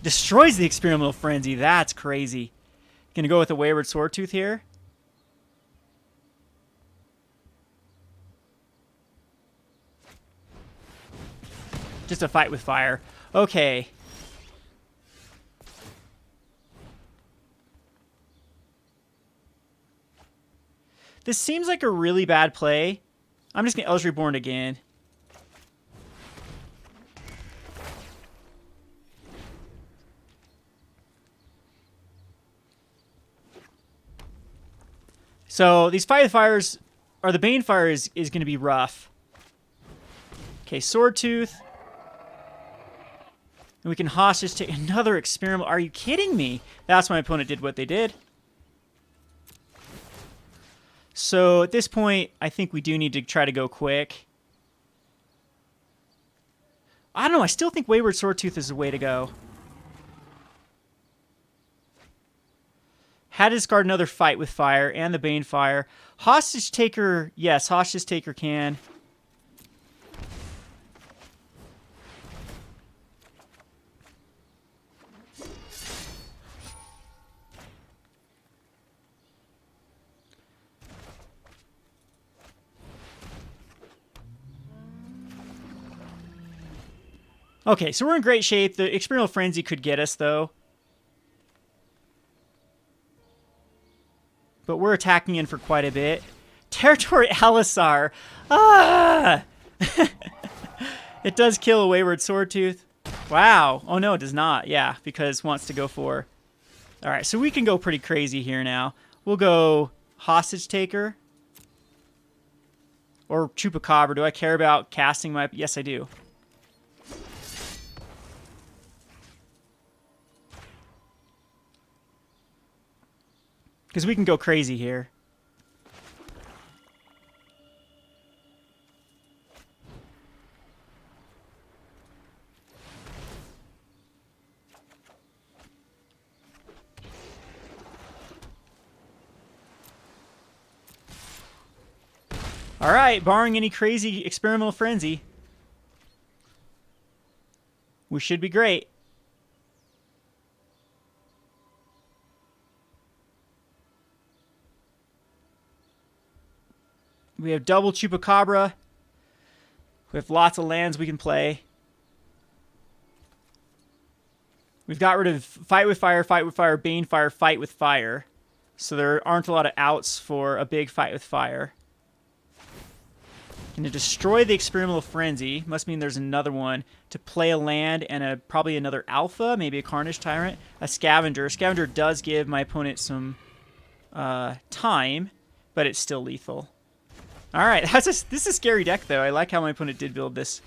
Speaker 1: Destroys the Experimental Frenzy. That's crazy. Gonna go with a Wayward Swordtooth here. Just a fight with fire. Okay. This seems like a really bad play. I'm just going to Eldest Reborn again. So these Fight with Fires, or the Bane Fire is going to be rough. Okay, Swordtooth. And we can hostage take another experiment. Are you kidding me? That's why my opponent did what they did. So at this point, I think we do need to try to go quick. I don't know. I still think Wayward Swordtooth is the way to go. Had to discard another Fight with Fire and the Bane Fire. Hostage Taker, yes, Hostage Taker can. Okay, so we're in great shape. The Experimental Frenzy could get us, though. But we're attacking in for quite a bit. Territory Alisar. Ah! It does kill a Wayward Swordtooth. Wow. Oh, no, it does not. Yeah, because it wants to go for... All right, so we can go pretty crazy here now. We'll go Hostage Taker. Or Chupacabra. Do I care about casting my... Yes, I do. Because we can go crazy here. All right, barring any crazy Experimental Frenzy, we should be great. We have double Chupacabra. We have lots of lands we can play. We've got rid of Fight with Fire, Bane Fire, Fight with Fire. So there aren't a lot of outs for a big Fight with Fire. And to destroy the Experimental Frenzy must mean there's another one to play a land and probably another Alpha, maybe a Carnage Tyrant, a Scavenger. Scavenger does give my opponent some time, but it's still lethal. All right, this is a scary deck, though. I like how my opponent did build this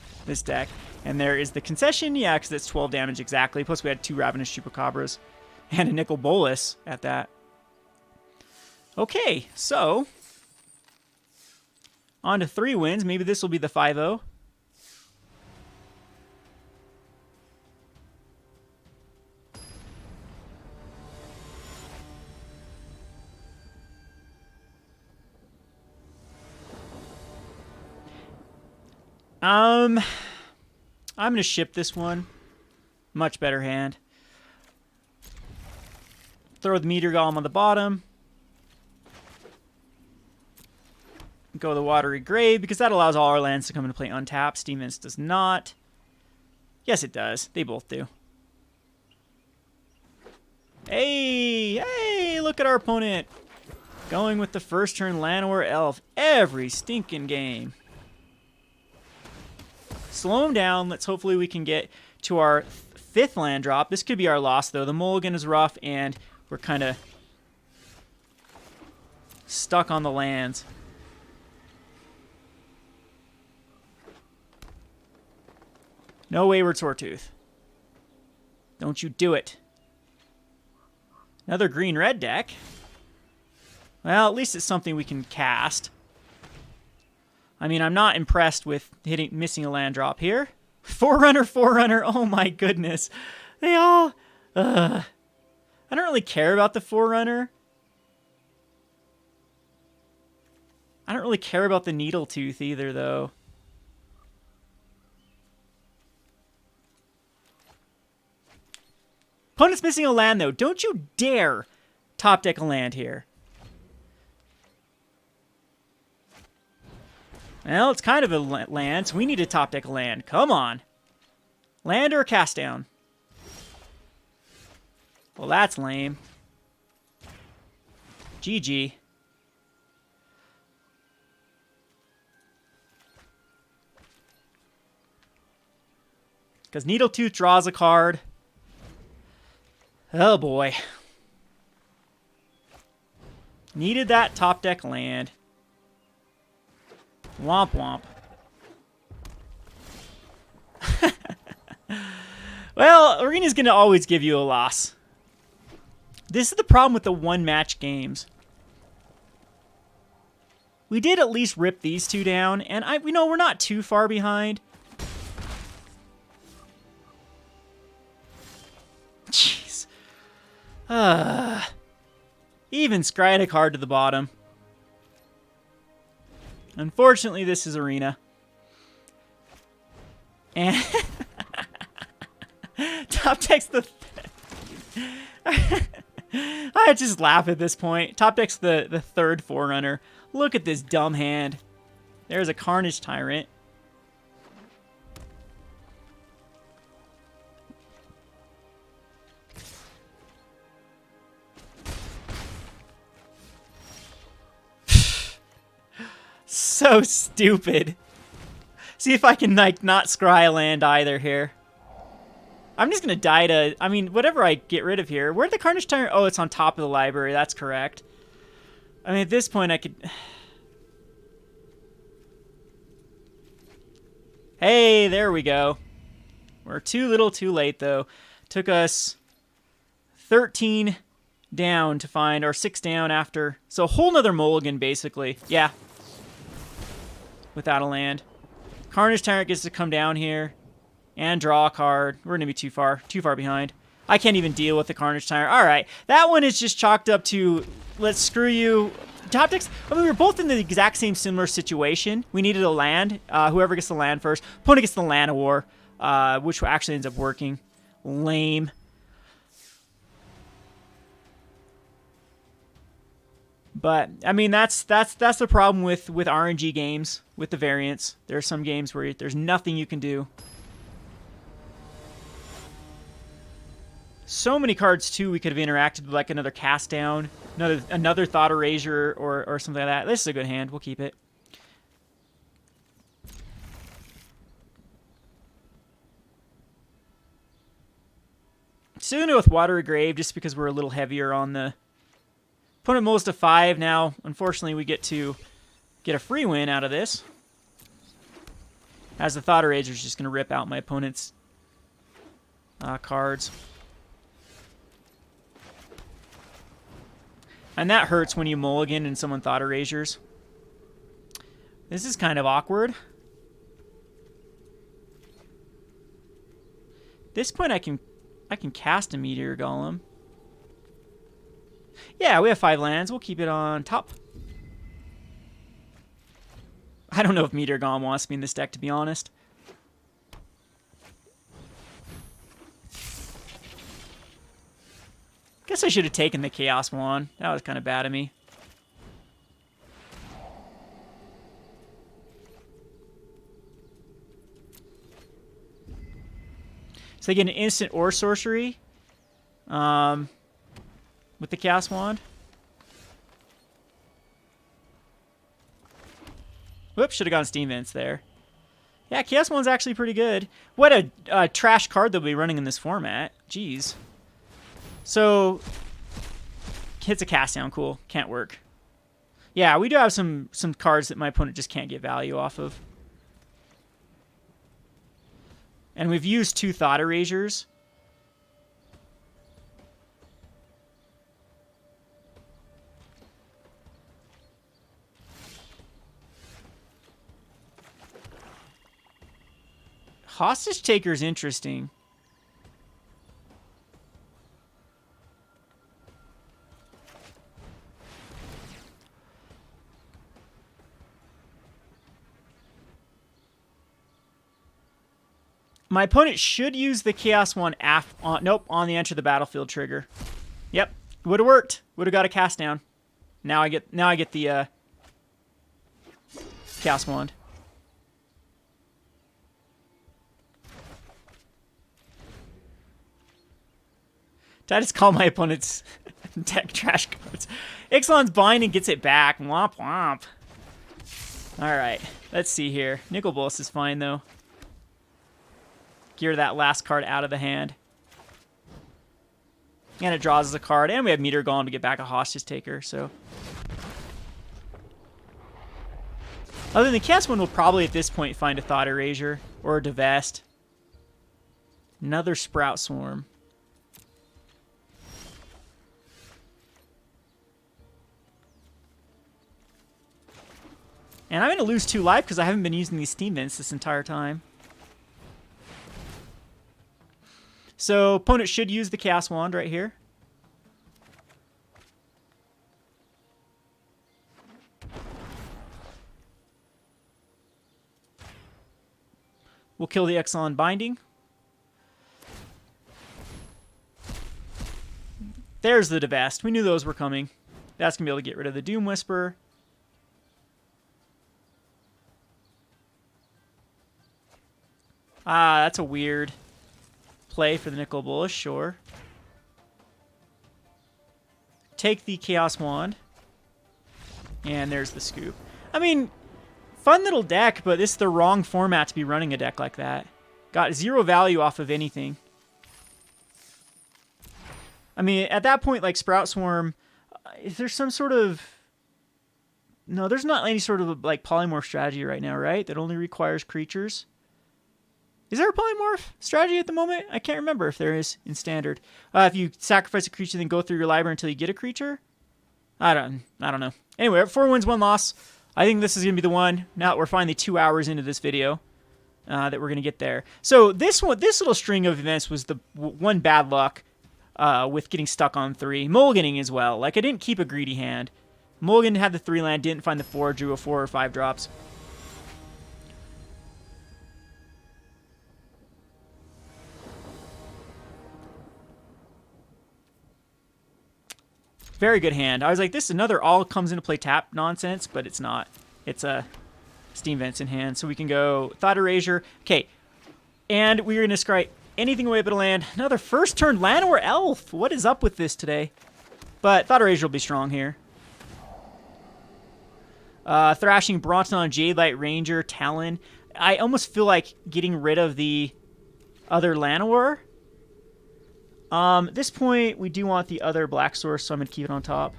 Speaker 1: deck. And there is the concession, yeah, because it's 12 damage exactly. Plus we had 2 Ravenous Chupacabras and a Nicol Bolas at that. Okay, so on to 3 wins. Maybe this will be the 5-0. I'm going to ship this one. Much better hand. Throw the Meteor Golem on the bottom. Go the Watery Grave, because that allows all our lands to come into play untapped. Steam Vince does not. Yes, it does. They both do. Hey, look at our opponent. Going with the first turn Llanowar Elf every stinking game. slow him down. Let's hopefully we can get to our 5th land drop. This could be our loss, though. The mulligan is rough, and we're kind of stuck on the lands. No Wayward Sawtooth. Don't you do it. Another green-red deck. Well, at least it's something we can cast. I mean, I'm not impressed with missing a land drop here. Forerunner. Oh my goodness. They all... I don't really care about the Forerunner. I don't really care about the Needletooth either, though. Opponent's missing a land, though. Don't you dare top deck a land here. Well, it's kind of a land, so we need to top deck a land. Come on. Land or a cast down? Well, that's lame. GG. Because Needletooth draws a card. Oh boy. Needed that top deck land. Womp womp. Well, Arena's going to always give you a loss. This is the problem with the one-match games. We did at least rip these two down, and we know we're not too far behind. Jeez. Even scryed a card to the bottom. Unfortunately, this is Arena. And top deck's the... I just laugh at this point. Top deck's the 3rd Forerunner. Look at this dumb hand. There's a Carnage Tyrant. So stupid. See if I can, like, not scry a land either here. I'm just going to die to... I mean, whatever I get rid of here. Where'd the Carnage Tyrant... Oh, it's on top of the library. That's correct. I mean, at this point, I could... Hey, there we go. We're too little too late, though. Took us 13 down to find... Or 6 down after... So a whole nother mulligan, basically. Yeah. Without a land. Carnage Tyrant gets to come down here and draw a card. We're going to be too far behind. I can't even deal with the Carnage Tyrant. All right. That one is just chalked up to, let's screw you. Top decks, I mean, we were both in the exact same similar situation. We needed a land. Whoever gets the land first. Opponent gets the Land of War, which actually ends up working. Lame. But, I mean, that's the problem with RNG games, with the variants. There are some games where there's nothing you can do. So many cards, too, we could have interacted with, like another Cast Down, another Thought Erasure, or something like that. This is a good hand. We'll keep it. Still going to go with Watery Grave, just because we're a little heavier on the... Opponent mulls to 5 now. Unfortunately, we get to get a free win out of this. As the Thought Erasure is just going to rip out my opponent's cards. And that hurts when you mulligan and someone Thought Erasures. This is kind of awkward. At this point, I can cast a Meteor Golem. Yeah, we have 5 lands. We'll keep it on top. I don't know if Meteor Golem wants me in this deck, to be honest. Guess I should have taken the Chaos Wand. That was kind of bad of me. So they get an instant or sorcery. With the Chaos Wand. Whoops, should have gone Steam Vents there. Yeah, Chaos One's actually pretty good. What a trash card they'll be running in this format. Jeez. So, hits a cast down. Cool. Can't work. Yeah, we do have some cards that my opponent just can't get value off of. And we've used 2 Thought Erasures. Hostage Taker's interesting. My opponent should use the Chaos One nope, on the enter the battlefield trigger. Yep, would have worked. Would have got a cast down. Now I get the Chaos Wand. Did I just call my opponent's deck trash cards? Ixalan's Bind and gets it back. Womp womp. Alright, let's see here. Nicol Bolas is fine, though. Gear that last card out of the hand. And it draws us a card. And we have Meteor Golem to get back a Hostage Taker, so... Other than the Chaos one, we'll probably at this point find a Thought Erasure or a Divest. Another Sprout Swarm. And I'm going to lose 2 life because I haven't been using these Steam Vents this entire time. So, opponent should use the Chaos Wand right here. We'll kill the Ixalan Binding. There's the Divest. We knew those were coming. That's going to be able to get rid of the Doom Whisper. Ah, that's a weird play for the Nicol Bolas, sure. Take the Chaos Wand. And there's the scoop. I mean, fun little deck, but this is the wrong format to be running a deck like that. Got 0 value off of anything. I mean, at that point, like Sprout Swarm, is there some sort of... No, there's not any sort of like polymorph strategy right now, right? That only requires creatures. Is there a polymorph strategy at the moment? I can't remember if there is in standard. If you sacrifice a creature, then go through your library until you get a creature. I don't know. Anyway, 4 wins, 1 loss. I think this is gonna be the one. Now we're finally 2 hours into this video that we're gonna get there. So this little string of events was the one bad luck with getting stuck on 3, mulliganing as well. Like I didn't keep a greedy hand. Mulligan had the 3 land, didn't find the 4, drew a 4 or 5 drops. Very good hand. I was like, this is another all comes into play tap nonsense, but it's not. It's a Steam Vents in hand. So we can go Thought Erasure. Okay. And we're going to scry anything away but a land. Another first turn land or elf. What is up with this today? But Thought Erasure will be strong here. Thrashing Bronton on Jade Light Ranger, Talon. I almost feel like getting rid of the other Llanowar. At this point, we do want the other black source, so I'm going to keep it on top.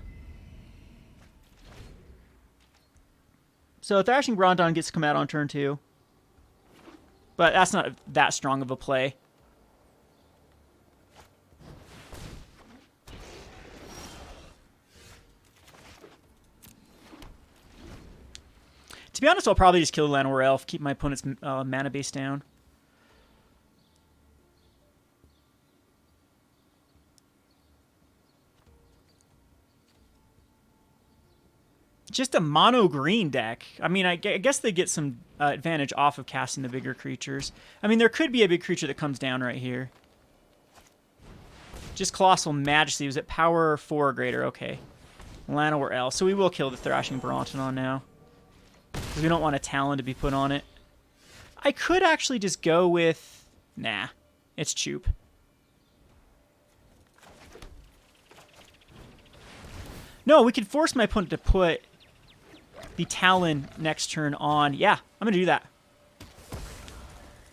Speaker 1: So Thrashing Bronton gets to come out on turn 2. But that's not that strong of a play. To be honest, I'll probably just kill the Llanowar Elf, keep my opponent's mana base down. Just a mono green deck. I mean, I guess they get some advantage off of casting the bigger creatures. I mean, there could be a big creature that comes down right here. Just Colossal Majesty. Was it power 4 or greater? Okay. Llanowar Elf. So we will kill the Thrashing Brontonon now. Because we don't want a Talon to be put on it. I could actually just go with... Nah. It's Chup. No, we could force my opponent to put the Talon next turn on. Yeah, I'm going to do that.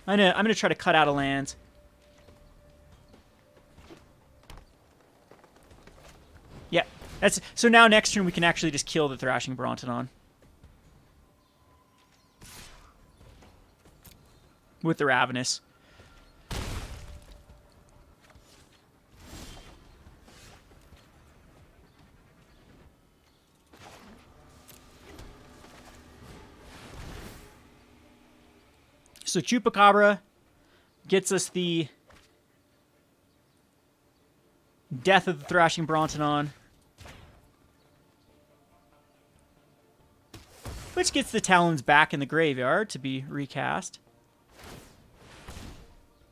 Speaker 1: I'm gonna try to cut out of lands. Yep. So now next turn we can actually just kill the Thrashing Brontodon. With the Ravenous. So Chupacabra gets us the death of the Thrashing Brontodon. Which gets the Talons back in the graveyard to be recast.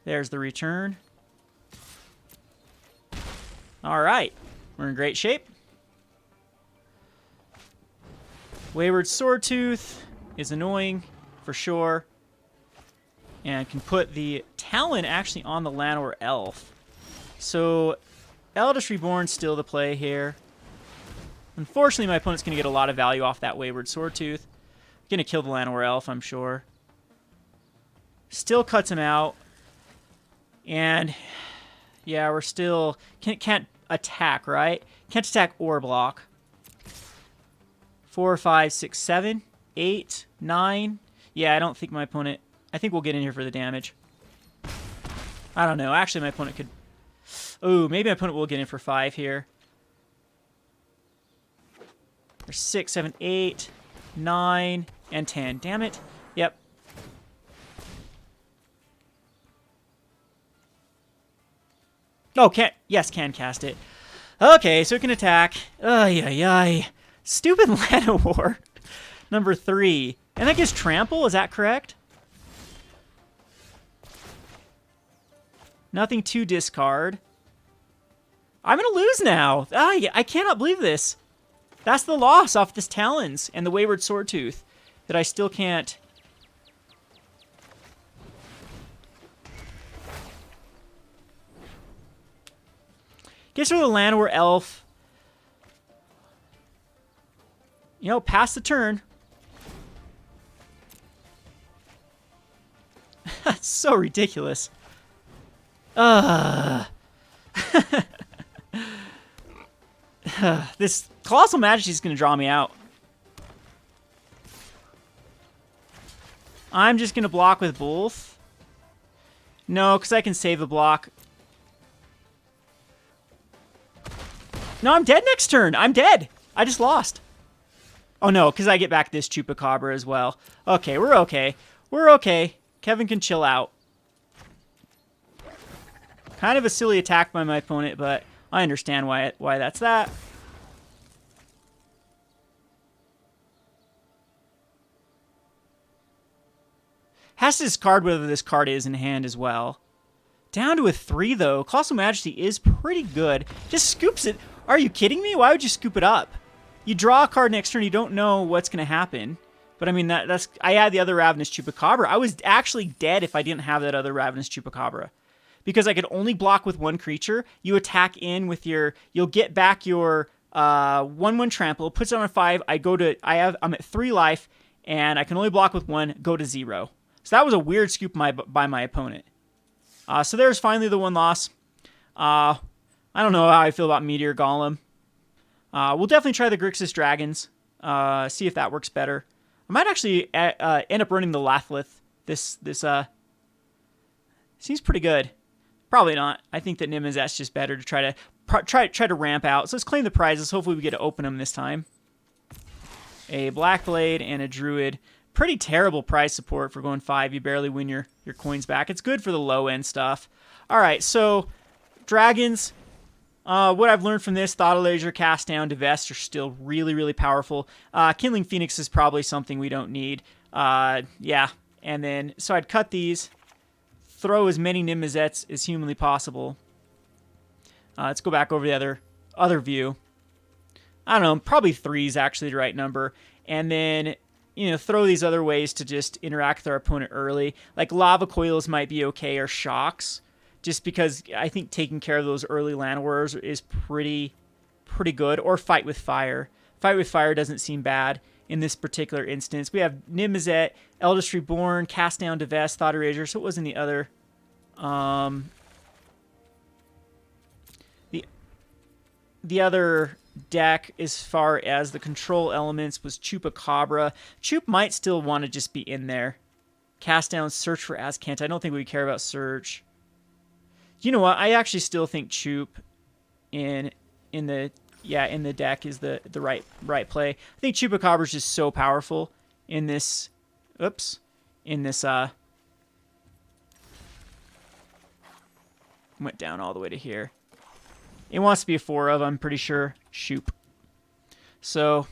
Speaker 1: There's the return. Alright. We're in great shape. Wayward Swordtooth is annoying, for sure. And can put the Talon actually on the Llanowar Elf. So, Eldest Reborn still the play here. Unfortunately, my opponent's going to get a lot of value off that Wayward Swordtooth. Going to kill the Llanowar Elf, I'm sure. Still cuts him out. And, yeah, we're still... Can't attack, right? Can't attack or block. 4, 5, 6, 7, 8, 9. Yeah, I don't think my opponent... I think we'll get in here for the damage. I don't know. Actually, my opponent could... Ooh, maybe my opponent will get in for 5 here. There's 6, 7, 8, 9, and 10. Damn it. Yep. Oh, can't... Yes, can cast it. Okay, so it can attack. Ay, ay, ay. Stupid Llanowar. Number 3. And that gives Trample, is that correct? Nothing to discard. I'm going to lose now. I cannot believe this. That's the loss off this Talons and the Wayward Swordtooth that I still can't... Gets rid of the Llanowar Elf. You know, pass the turn. That's so ridiculous. This Colossal Majesty is going to draw me out. I'm just going to block with both. No, because I can save the block. No, I'm dead next turn. I'm dead. I just lost. Oh, no, because I get back this Chupacabra as well. Okay, we're okay. We're okay. Kevin can chill out. Kind of a silly attack by my opponent, but I understand why that's that. Has to discard whether this card is in hand as well. Down to a 3, though. Colossal Majesty is pretty good. Just scoops it. Are you kidding me? Why would you scoop it up? You draw a card next turn, you don't know what's going to happen. But I mean, that's I had the other Ravenous Chupacabra. I was actually dead if I didn't have that other Ravenous Chupacabra. Because I could only block with one creature. You attack in with your... You'll get back your 1/1 trample. Puts it on a 5. I'm at 3 life, and I can only block with 1. Go to 0. So that was a weird scoop by my opponent. So there's finally the 1 loss. I don't know how I feel about Meteor Golem. We'll definitely try the Grixis Dragons. See if that works better. I might actually end up running the Lathlith. This seems pretty good. Probably not. I think that Nimazat's just better to try to ramp out. So let's claim the prizes. Hopefully we get to open them this time. A Black Blade and a Druid. Pretty terrible prize support for going 5. You barely win your coins back. It's good for the low-end stuff. All right, so Dragons. What I've learned from this, Thought Erasure, Cast Down, Divest are still really, really powerful. Kindling Phoenix is probably something we don't need. Yeah, and then, so I'd cut these. Throw as many Nimazets as humanly possible. Let's go back over the other view. I don't know, probably 3 is actually the right number. And then, you know, throw these other ways to just interact with our opponent early. Like Lava Coils might be okay, or Shocks. Just because I think taking care of those early Llanowars is pretty good. Or Fight with Fire. Fight with Fire doesn't seem bad in this particular instance. We have Nimazet, Eldest Reborn, Cast Down, Divest, Thought Erasure. So it wasn't the other. The other deck as far as the control elements was Chupacabra. Chup might still want to just be in there. Cast Down, Search for Azcanta. I don't think we care about Search. You know what? I actually still think Chup in the deck is the right play. I think Chupacabra is just so powerful in this. Went down all the way to here. It wants to be a 4 of, I'm pretty sure. Shoop. So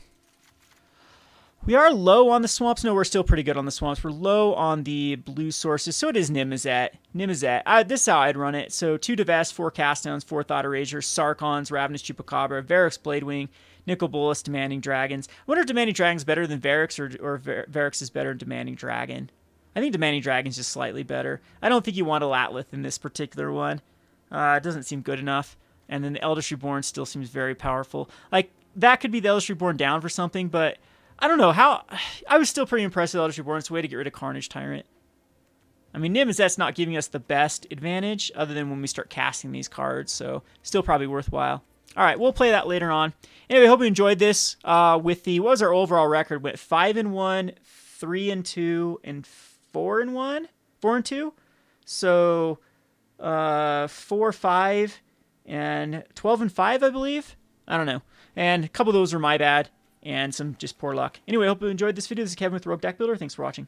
Speaker 1: we are low on the swamps. No, we're still pretty good on the swamps. We're low on the blue sources. So it is Nimazet. This is how I'd run it. So 2 Divest, 4 Castdowns, 4 Thought Erasure, Sarkons, Ravenous Chupacabra, Varix Bladewing, Nicol Bolas, Demanding Dragons. I wonder if Demanding Dragon's better than Varix or Varix is better than Demanding Dragon. I think Demanding Dragon's just slightly better. I don't think you want a Latlith in this particular one. It doesn't seem good enough. And then the Eldest Reborn still seems very powerful. Like, that could be the Eldest Reborn down for something, but I don't know how. I was still pretty impressed with Eldest Reborn. It's a way to get rid of Carnage Tyrant. I mean, Nimaz's not giving us the best advantage other than when we start casting these cards, so still probably worthwhile. All right, we'll play that later on. Anyway, hope you enjoyed this. What was our overall record? Went 5-1, 3-2, and 4-1, 4-2. So 4-5. And 12-5, I believe. I don't know. And a couple of those were my bad. And some just poor luck. Anyway, I hope you enjoyed this video. This is Kevin with Rogue Deck Builder. Thanks for watching.